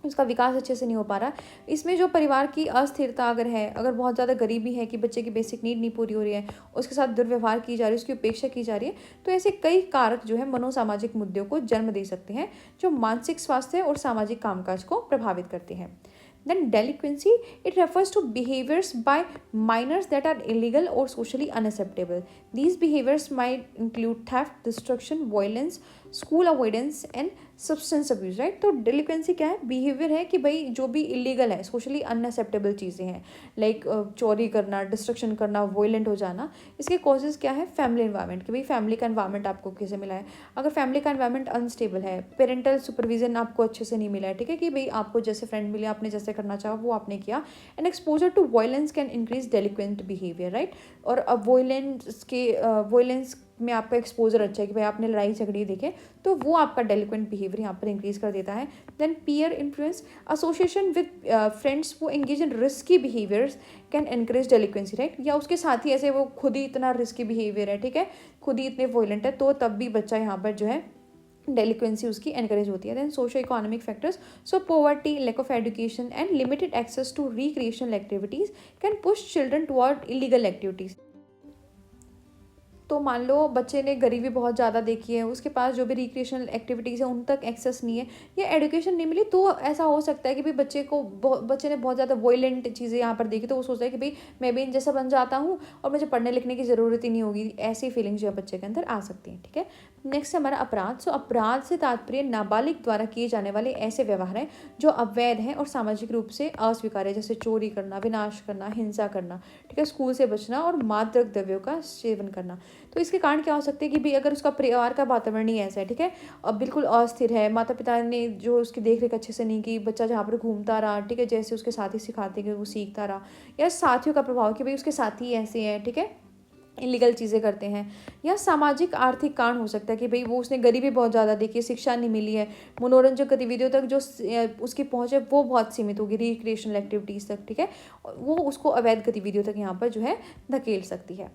उसका विकास अच्छे से नहीं हो पा रहा। इसमें जो परिवार की अस्थिरता अगर है, अगर बहुत ज़्यादा गरीबी है कि बच्चे की बेसिक नीड नहीं पूरी हो रही है, उसके साथ दुर्व्यवहार की जा रही है, उसकी उपेक्षा की जा रही है, तो ऐसे कई कारक जो है मनोसामाजिक मुद्दों को जन्म दे सकते हैं जो मानसिक स्वास्थ्य और सामाजिक कामकाज को प्रभावित करते हैं। Then delinquency, it refers to behaviors by minors that are illegal or socially unacceptable. These behaviors might include theft, destruction, violence, school avoidance and substance abuse, right. तो डिलिक्वेंसी क्या है, बिहेवियर है कि भाई जो भी इलीगल है, सोशली अनएक्सेप्टेबल चीज़ें हैं, लाइक चोरी करना, डिस्ट्रक्शन करना, वॉयलेंट हो जाना। इसके कॉजेज़ क्या है, फैमिली एनवायरनमेंट, कि भाई फैमिली का एनवायरनमेंट आपको कैसे मिला है। अगर फैमिली का एनवायरनमेंट अनस्टेबल है, पेरेंटल सुपरविजन आपको अच्छे से नहीं मिला है, ठीक है, कि भाई आपको जैसे फ्रेंड मिले, आपने जैसे करना चाहा वो आपने किया, and exposure to violence can increase delinquent behaviour, right. और अब वॉयलेंस में आपका एक्सपोजर अच्छा है कि भाई आपने लड़ाई झगड़ी देखे, तो वो आपका डेलिक्वेंट बिहेवियर यहाँ पर इंक्रीज कर देता है। Then peer influence, association with friends वो engage in risky behaviours can encourage delinquency, right. या उसके साथ ही ऐसे वो खुद ही इतना रिस्की बिहेवियर है, ठीक है, खुद ही इतने वॉयलेंट है, तो तब भी बच्चा यहाँ पर जो है डेलिक्वेंसी उसकी एनकरेज होती है। Then socio economic factors, so poverty, lack of education and limited access to recreational activities can push children toward illegal activities. तो मान लो बच्चे ने गरीबी बहुत ज़्यादा देखी है, उसके पास जो भी रिक्रिएशनल एक्टिविटीज़ है उन तक एक्सेस नहीं है, या एजुकेशन नहीं मिली, तो ऐसा हो सकता है कि भाई बच्चे ने बहुत ज़्यादा वॉयलेंट चीज़ें यहाँ पर देखी, तो वो सोचता है कि भाई मैं भी इन जैसा बन जाता हूँ और मुझे पढ़ने लिखने की ज़रूरत ही नहीं होगी। ऐसी फीलिंग्स जो है बच्चे के अंदर आ सकती हैं, ठीक है। नेक्स्ट हमारा अपराध। सो अपराध से तात्पर्य नाबालिग द्वारा किए जाने वाले ऐसे व्यवहार हैं जो अवैध हैं और सामाजिक रूप से अस्वीकार्य, जैसे चोरी करना, विनाश करना, हिंसा करना, ठीक है, स्कूल से बचना और मादक द्रव्यों का सेवन करना। तो इसके कारण क्या हो सकते हैं कि भाई अगर उसका परिवार का वातावरण ही ऐसा है, ठीक है, अब बिल्कुल अस्थिर है, माता पिता ने जो उसकी देख रेख अच्छे से नहीं की, बच्चा जहाँ पर घूमता रहा, ठीक है, जैसे उसके साथी सिखाते कि वो सीखता रहा, या साथियों का प्रभाव कि भाई उसके साथी ऐसे हैं, ठीक है, इलीगल चीज़ें करते हैं, या सामाजिक आर्थिक कारण हो सकता है कि भाई वो उसने गरीबी बहुत ज़्यादा देखी है, शिक्षा नहीं मिली है, मनोरंजक गतिविधियों तक जो उसकी पहुंच है वो बहुत सीमित होगी, रिक्रिएशनल एक्टिविटीज़ तक, ठीक है, वो उसको अवैध गतिविधियों तक यहाँ पर जो है धकेल सकती है।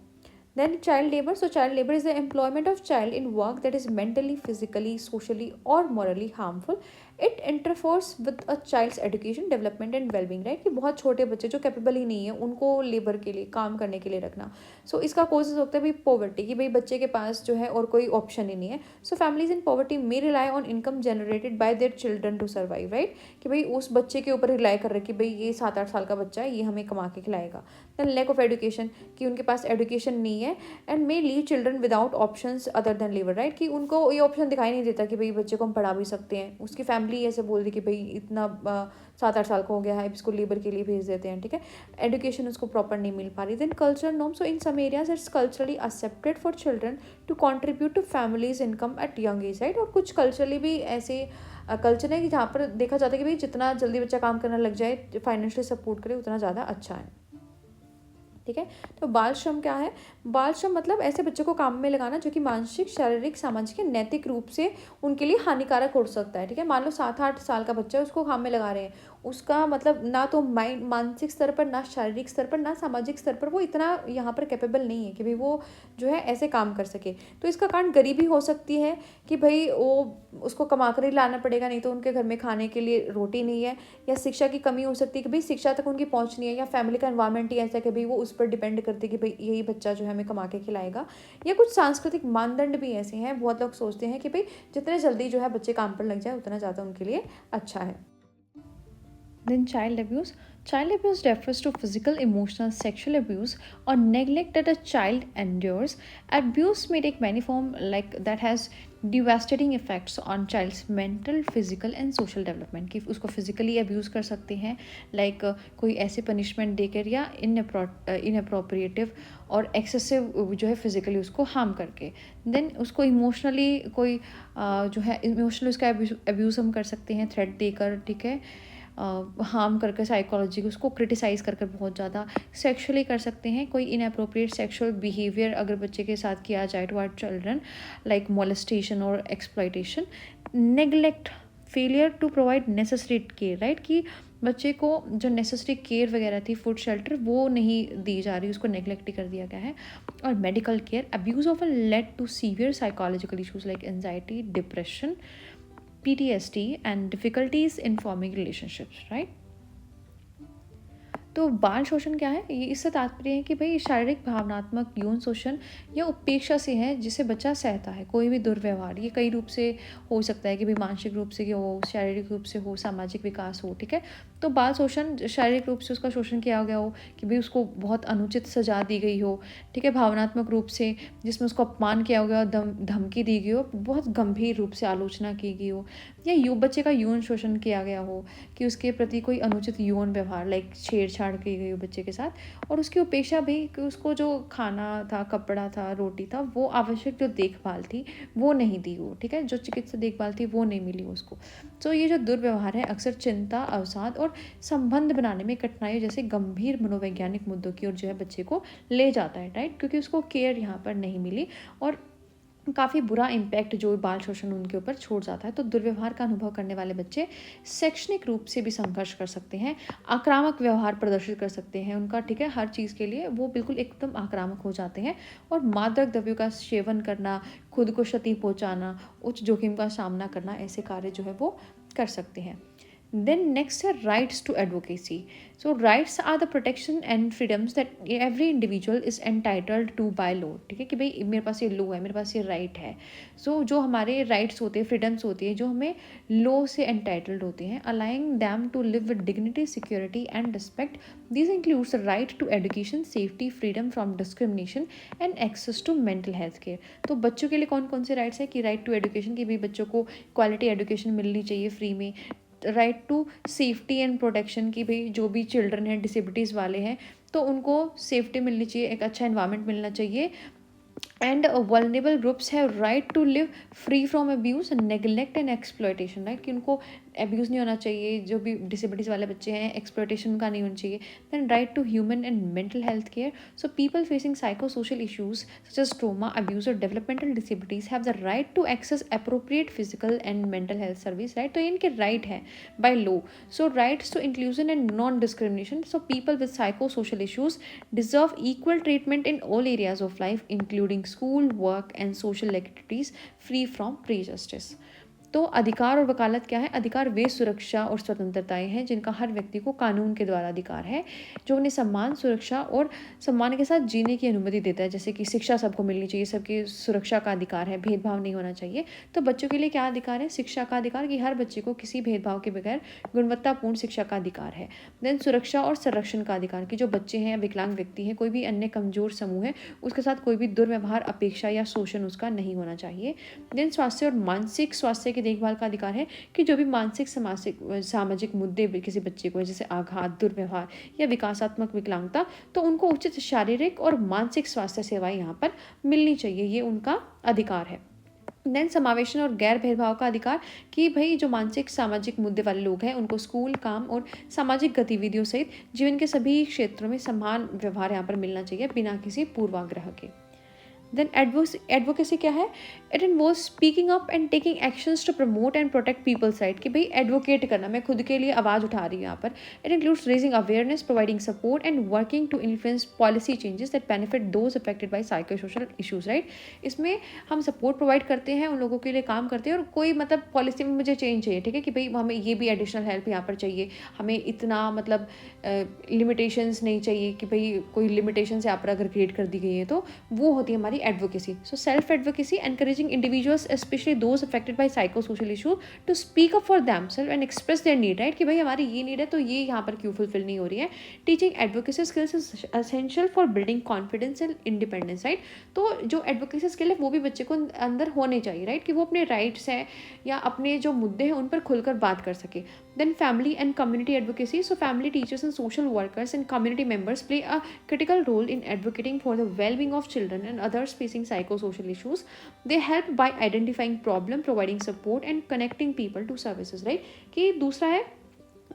Then child labor. So child labor is the employment of child in work that is mentally, physically, socially or morally harmful. It interferes with a child's education, development and well-being, right? कि बहुत छोटे बच्चे जो capable ही नहीं है उनको labour के लिए, काम करने के लिए रखना। सो इसका कोजेज होता है भाई पॉवर्टी, कि भाई बच्चे के पास जो है और कोई ऑप्शन ही नहीं है। So families in poverty may rely on income generated by their children to survive, right, कि भाई उस बच्चे के ऊपर रिलाई कर रहे कि भाई ये 7-8 साल का बच्चा है, ये हमें कमा के खिलाएगा। देन लैक ऑफ एजुकेशन, कि उनके पास एजुकेशन नहीं है, and may leave children without options other than labour, right, कि उनको ये ऑप्शन दिखाई नहीं देता कि भाई बच्चे को हम पढ़ा भी सकते हैं, उसकी फैमिली ऐसे बोल दी कि भाई इतना 7-8 साल का हो गया है, इसको लेबर के लिए भेज देते हैं, ठीक है, एजुकेशन उसको प्रॉपर नहीं मिल पा रही। Then cultural norm, so in some areas it's culturally accepted for children to contribute to families income at young age, right, और कुछ कल्चरली भी ऐसे कल्चर है कि जहाँ पर देखा जाता है कि भाई जितना जल्दी बच्चा काम करना लग जाए, फाइनेंशियली सपोर्ट करे, उतना ज़्यादा अच्छा है, ठीक है। तो बाल श्रम क्या है? बाल श्रम मतलब ऐसे बच्चों को काम में लगाना जो कि मानसिक, शारीरिक, सामाजिक या नैतिक रूप से उनके लिए हानिकारक हो सकता है, ठीक है। मान लो 7-8 साल का बच्चा है, उसको काम में लगा रहे हैं, उसका मतलब ना तो मानसिक स्तर पर, ना शारीरिक स्तर पर, ना सामाजिक स्तर पर वो इतना यहाँ पर कैपेबल नहीं है कि भाई वो जो है ऐसे काम कर सके। तो इसका कारण गरीबी हो सकती है कि भाई वो उसको कमा कर ही लाना पड़ेगा, नहीं तो उनके घर में खाने के लिए रोटी नहीं है, या शिक्षा की कमी हो सकती है कि भाई शिक्षा तक उनकी पहुँच नहीं है, या फैमिली का एनवायरनमेंट ही ऐसा है कि भाई वो उस पर डिपेंड करते हैं कि भाई यही बच्चा जो है हमें कमा के खिलाएगा। या कुछ सांस्कृतिक मानदंड भी ऐसे हैं, बहुत लोग सोचते हैं कि भाई जितने जल्दी जो है बच्चे काम पर लग जाए उतना ज़्यादा उनके लिए अच्छा है। Then child abuse. Child abuse refers to physical, emotional, sexual abuse or neglect that a child endures. Abuse may take many forms like that has devastating effects on child's mental, physical and social development. कि उसको physically abuse कर सकते हैं, like कोई ऐसे punishment देकर या inappropriate और excessive जो है physically उसको harm करके। Then उसको emotionally कोई जो है emotionally उसका abuse हम कर सकते हैं threat देकर, ठीक है, हार्म करके, साइकोलॉजी को उसको क्रिटिसाइज़ कर बहुत ज़्यादा। सेक्सुअली कर सकते हैं, कोई इनअप्रोप्रिएट सेक्सुअल बिहेवियर अगर बच्चे के साथ किया जाए टुवर्ड चिल्ड्रन, लाइक मोलेस्टेशन और exploitation. Neglect, failure to provide necessary care, right, कि बच्चे को जो नेसेसरी केयर वगैरह थी, फूड शेल्टर, वो नहीं दी जा रही, उसको नेग्लेक्ट ही कर दिया गया है। और medical care, abuse of lead to severe psychological issues like anxiety, depression, PTSD and difficulties in forming relationships, right? तो बाल शोषण क्या है? ये इससे तात्पर्य है कि भाई शारीरिक, भावनात्मक, यौन शोषण या उपेक्षा से है जिसे बच्चा सहता है। कोई भी दुर्व्यवहार, ये कई रूप से हो सकता है कि भाई मानसिक रूप से हो, शारीरिक रूप से हो, सामाजिक विकास हो, ठीक है। तो बाल शोषण शारीरिक रूप से उसका शोषण किया गया हो कि भाई उसको बहुत अनुचित सजा दी गई हो, ठीक है। भावनात्मक रूप से जिसमें उसको अपमान किया गया हो, धमकी दी गई हो, बहुत गंभीर रूप से आलोचना की गई हो, या बच्चे का यौन शोषण किया गया हो कि उसके प्रति कोई अनुचित यौन व्यवहार लाइक छेड़छाड़ की गई हो बच्चे के साथ, और उसकी उपेक्षा भी कि उसको जो खाना था, कपड़ा था, रोटी था, वो आवश्यक जो देखभाल थी वो नहीं दी हो, ठीक है, जो चिकित्सा देखभाल थी वो नहीं मिली उसको। तो ये जो दुर्व्यवहार है अक्सर चिंता, अवसाद और संबंध बनाने में कठिनाई जैसे गंभीर मनोवैज्ञानिक मुद्दों की ओर जो है बच्चे को ले जाता है, राइट, क्योंकि उसको केयर यहाँ पर नहीं मिली और काफ़ी बुरा इम्पैक्ट जो बाल शोषण उनके ऊपर छोड़ जाता है। तो दुर्व्यवहार का अनुभव करने वाले बच्चे शैक्षणिक रूप से भी संघर्ष कर सकते हैं, आक्रामक व्यवहार प्रदर्शित कर सकते हैं उनका, ठीक है, हर चीज़ के लिए वो बिल्कुल एकदम आक्रामक हो जाते हैं। और मादक द्रव्यों का सेवन करना, खुद को क्षति पहुंचाना, उच्च जोखिम का सामना करना, ऐसे कार्य जो है वो कर सकते हैं। Then next है rights to advocacy. So rights are the protection and freedoms that every individual is entitled to by law. ठीक है कि भाई मेरे पास ये लॉ है, मेरे पास ये राइट है। सो जो हमारे राइट्स होते हैं, फ्रीडम्स होती है, जो हमें लॉ से एंटाइटल्ड होते हैं, allowing them to live with dignity, security and respect. This includes the right to education, safety, freedom from discrimination and access to mental health care. तो बच्चों के लिए कौन कौन से राइट्स हैं कि राइट टू एजुकेशन, की भी बच्चों को क्वालिटी एजुकेशन मिलनी चाहिए फ्री में। Right to safety and protection, की भाई जो भी चिल्ड्रन हैं, डिसेबिलिटीज़ वाले हैं, तो उनको सेफ्टी मिलनी चाहिए, एक अच्छा इन्वायरमेंट मिलना चाहिए। And vulnerable groups have right to live free from abuse, neglect and exploitation, right कि उनको अब्यूज़ नहीं होना चाहिए, जो भी डिसेबिलिटीज़ वाले बच्चे हैं, एक्सप्लॉयटेशन का नहीं होना चाहिए। Then right to human and mental health care. So people facing psycho social issues such as trauma, abuse और developmental disabilities have the right to access appropriate physical and mental health service, right. तो ये इनके right है by law. So rights to inclusion and non discrimination. So people with psycho social issues deserve equal treatment in all areas of life, including school, work, and social activities, free from prejudice. तो अधिकार और वकालत क्या है? अधिकार वे सुरक्षा और स्वतंत्रताएं हैं जिनका हर व्यक्ति को कानून के द्वारा अधिकार है, जो उन्हें सम्मान, सुरक्षा और सम्मान के साथ जीने की अनुमति देता है। जैसे कि शिक्षा सबको मिलनी चाहिए, सबकी सुरक्षा का अधिकार है, भेदभाव नहीं होना चाहिए। तो बच्चों के लिए क्या अधिकार है? शिक्षा का अधिकार, कि हर बच्चे को किसी भेदभाव के बगैर गुणवत्तापूर्ण शिक्षा का अधिकार है। देन सुरक्षा और संरक्षण का अधिकार, कि जो बच्चे हैं, विकलांग व्यक्ति हैं, कोई भी अन्य कमजोर समूह है, उसके साथ कोई भी दुर्व्यवहार, अपेक्षा या शोषण उसका नहीं होना चाहिए। देन स्वास्थ्य और मानसिक स्वास्थ्य की देखभाल का अधिकार है, कि जो भी मानसिक सामाजिक मुद्दे किसी बच्चे को है, जैसे आघात, दुर्व्यवहार या विकासात्मक विकलांगता, तो उनको उचित शारीरिक और मानसिक स्वास्थ्य सेवाएं यहाँ पर मिलनी चाहिए, ये उनका अधिकार है। देन समावेशन और गैर भेदभाव का अधिकार, कि भाई जो मानसिक सामाजिक मुद्दे वाले लोग हैं उनको स्कूल, काम और सामाजिक गतिविधियों सहित जीवन के सभी क्षेत्रों में समान व्यवहार यहाँ पर मिलना चाहिए, बिना किसी पूर्वाग्रह के। देन एडवोकेसी क्या है? It involve speaking up and taking actions to promote and protect people's right, कि भाई एडवोकेट करना, मैं खुद के लिए आवाज़ उठा रही हूँ यहाँ पर। It includes raising awareness, providing support and working to influence policy changes that benefit those affected by psycho social issues, right. इसमें हम सपोर्ट प्रोवाइड करते हैं, उन लोगों के लिए काम करते हैं, और कोई मतलब पॉलिसी में मुझे चेंज चाहिए, ठीक है, कि भाई हमें ये भी एडिशनल हेल्प यहाँ पर चाहिए, हमें इतना मतलब लिमिटेशंस नहीं चाहिए, कि भाई कोई लिमिटेशंस यहाँ पर अगर क्रिएट कर दी गई है, तो वो होती है हमारी advocacy. So self advocacy, encouraging individuals specially those affected by psycho social issue to speak up for themselves and express their need, right, कि भाई हमारी ये नीड है तो ये यहाँ पर क्यों फुलफिल नहीं हो रही है। Teaching advocacy skills is essential for building confidence and independence, right. तो जो एडवोकेसी स्किल है वो भी बच्चे को अंदर होने चाहिए, राइट, कि वो अपने राइट्स हैं या अपने जो मुद्दे हैं उन पर खुलकर बात कर सके। Then family and community advocacy. So family, teachers and social workers and community members play a critical role in advocating for the well-being of children and others facing psychosocial issues. They help by identifying problem, providing support and connecting people to services, right? कि दूसरा है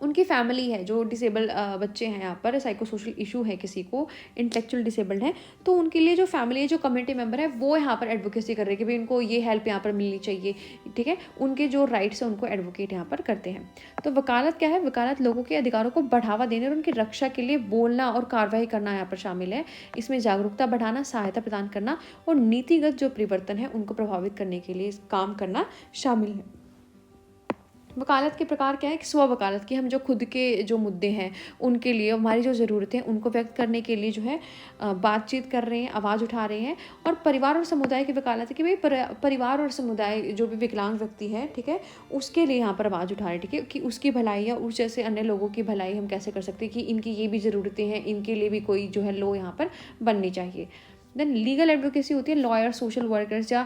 उनकी family है, जो disable बच्चे हैं यहाँ पर, साइको सोशल इशू है, किसी को इंटेलेक्चुअल डिसेबल्ड है, तो उनके लिए जो फैमिली है, जो कम्युनिटी मेंबर है, वो यहाँ पर एडवोकेसी कर रहे हैं कि भाई उनको ये हेल्प यहाँ पर मिलनी चाहिए, ठीक है, उनके जो राइट्स हैं उनको एडवोकेट यहाँ पर करते हैं। तो वकालत क्या है? वकालत लोगों के अधिकारों को बढ़ावा देने और उनकी रक्षा के लिए बोलना और कार्रवाई करना यहाँ पर शामिल है। इसमें जागरूकता बढ़ाना, सहायता प्रदान करना और नीतिगत जो परिवर्तन है उनको प्रभावित करने के लिए काम करना शामिल है। वकालत के प्रकार क्या है? कि स्व वकालत, की हम जो खुद के जो मुद्दे हैं उनके लिए, हमारी जो ज़रूरतें हैं उनको व्यक्त करने के लिए जो है बातचीत कर रहे हैं, आवाज़ उठा रहे हैं। और परिवार और समुदाय की वकालत है, कि भाई परिवार और समुदाय जो भी विकलांग व्यक्ति है, ठीक है, उसके लिए यहाँ पर आवाज़ उठा रहे हैं, ठीक है, कि उसकी भलाई या उस जैसे अन्य लोगों की भलाई हम कैसे कर सकते हैं, कि इनकी ये भी ज़रूरतें हैं, इनके लिए भी कोई जो है लॉ यहाँ पर बननी चाहिए। देन लीगल एडवोकेसी होती है, लॉयर, सोशल वर्कर्स या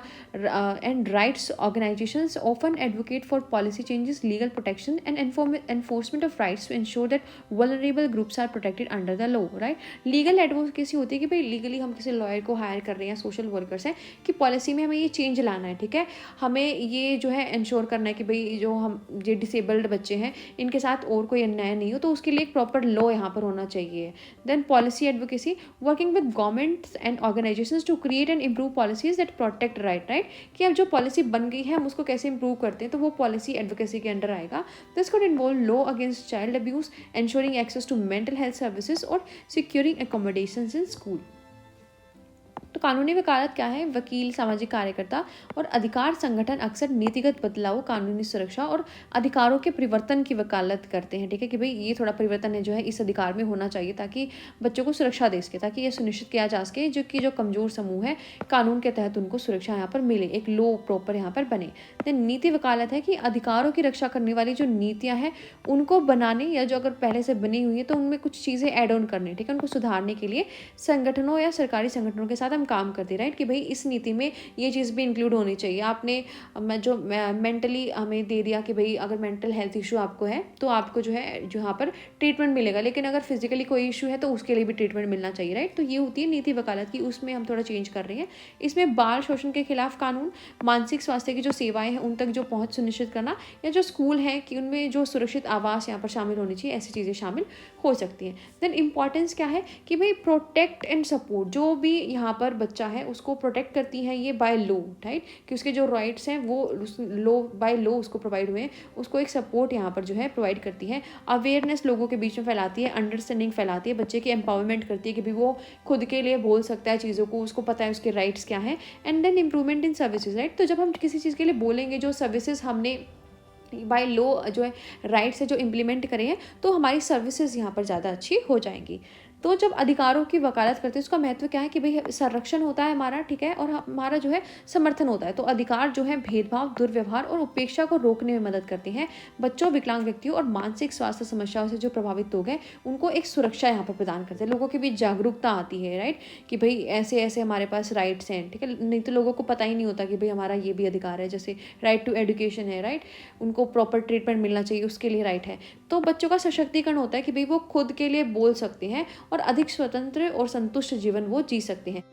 and rights organisations often advocate for policy changes, legal protection and enforcement of rights to ensure that vulnerable groups are protected under the law, right. Legal advocacy होती है कि भाई legally हम किसी lawyer को higher कर रहे हैं, सोशल वर्कर्स हैं, कि पॉलिसी में हमें ये चेंज लाना है, ठीक है, हमें ये जो है इंश्योर करना है कि भाई जो हम ये डिसेबल्ड बच्चे हैं इनके साथ और कोई अन्याय नहीं हो, तो उसके लिए एक प्रॉपर लॉ यहाँ पर होना चाहिए। Then policy advocacy, working with governments and organisations to create and improve policies that protect right, कि अब जो पॉलिसी बन गई है हम उसको कैसे इंप्रूव करते हैं, तो वो पॉलिसी एडवोकेसी के अंडर आएगा। This could involve law against child abuse, ensuring access to mental health services और securing accommodations in school। तो कानूनी वकालत क्या है? वकील, सामाजिक कार्यकर्ता और अधिकार संगठन अक्सर नीतिगत बदलाव, कानूनी सुरक्षा और अधिकारों के परिवर्तन की वकालत करते हैं। ठीक है, कि भाई ये थोड़ा परिवर्तन है जो है इस अधिकार में होना चाहिए ताकि बच्चों को सुरक्षा दे सके, ताकि ये सुनिश्चित किया जा सके जो कमजोर समूह है कानून के तहत उनको सुरक्षा यहाँ पर मिले, एक लॉ प्रॉपर यहाँ पर बने। देन नीति वकालत है कि अधिकारों की रक्षा करने वाली जो नीतियाँ हैं उनको बनाने, या जो अगर पहले से बनी हुई है तो उनमें कुछ चीज़ें ऐड ऑन करने, ठीक है, उनको सुधारने के लिए संगठनों या सरकारी संगठनों के साथ हम काम करते हैं, राइट, कि भाई इस नीति में ये चीज़ भी इंक्लूड होनी चाहिए। आपने जो मेंटली हमें दे दिया कि भाई अगर मेंटल हेल्थ इशू आपको है तो आपको जो है जो यहाँ पर ट्रीटमेंट मिलेगा, लेकिन अगर फिजिकली कोई इशू है तो उसके लिए भी ट्रीटमेंट मिलना चाहिए, राइट। तो ये होती है नीति वकालत की, उसमें हम थोड़ा चेंज कर रहे हैं। इसमें बाल शोषण के खिलाफ कानून, मानसिक स्वास्थ्य की जो सेवाएं हैं उन तक जो पहुँच सुनिश्चित करना, या जो स्कूल हैं कि उनमें जो सुरक्षित आवास यहाँ पर शामिल होनी चाहिए, ऐसी चीज़ें शामिल हो सकती हैं। देन इंपॉर्टेंस क्या है कि भाई प्रोटेक्ट एंड सपोर्ट, जो भी यहाँ पर बच्चा है उसको प्रोटेक्ट करती हैं ये बाय लॉ, राइट, कि उसके जो राइट्स हैं वो लॉ बाय लॉ उसको प्रोवाइड हुए हैं, उसको एक सपोर्ट यहाँ पर जो है प्रोवाइड करती है। अवेयरनेस लोगों के बीच में फैलाती है, अंडरस्टैंडिंग फैलाती है, बच्चे की एम्पावरमेंट करती है कि भाई वो खुद के लिए बोल सकता है चीज़ों को, उसको पता है उसके राइट्स क्या हैं। And then improvement in services, right, तो जब हम किसी चीज़ के लिए बोलेंगे जो सर्विसेज हमने बाय लॉ जो है राइट्स है जो इम्प्लीमेंट करें हैं, तो हमारी सर्विसेज यहाँ पर ज़्यादा अच्छी हो जाएंगी। तो जब अधिकारों की वकालत करते हैं उसका महत्व क्या है कि भाई संरक्षण होता है हमारा, ठीक है, और हमारा जो है समर्थन होता है। तो अधिकार जो है भेदभाव, दुर्व्यवहार और उपेक्षा को रोकने में मदद करते हैं। बच्चों, विकलांग व्यक्तियों और मानसिक स्वास्थ्य समस्याओं से जो प्रभावित लोग हैं उनको एक सुरक्षा यहाँ पर प्रदान करते हैं। लोगों के बीच जागरूकता आती है, राइट, कि भाई ऐसे ऐसे हमारे पास राइट्स हैं, ठीक है, नहीं तो लोगों को पता ही नहीं होता कि भाई हमारा ये भी अधिकार है। जैसे राइट टू एजुकेशन है, राइट, उनको प्रॉपर ट्रीटमेंट मिलना चाहिए, उसके लिए राइट है। तो बच्चों का सशक्तिकरण होता है कि भाई वो खुद के लिए बोल सकते हैं और अधिक स्वतंत्र और संतुष्ट जीवन वो जी सकते हैं,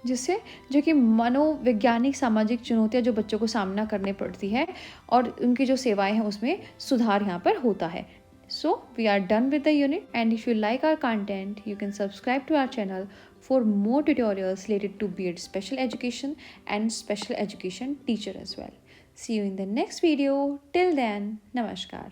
जिससे जो कि मनोवैज्ञानिक सामाजिक चुनौतियां जो बच्चों को सामना करने पड़ती है और उनकी जो सेवाएं हैं उसमें सुधार यहाँ पर होता है। So we are done with the unit, and if you like our content you can subscribe to our channel for more tutorials related to B.Ed special education and special education teacher as well. See you in the next video. Till then, namaskar.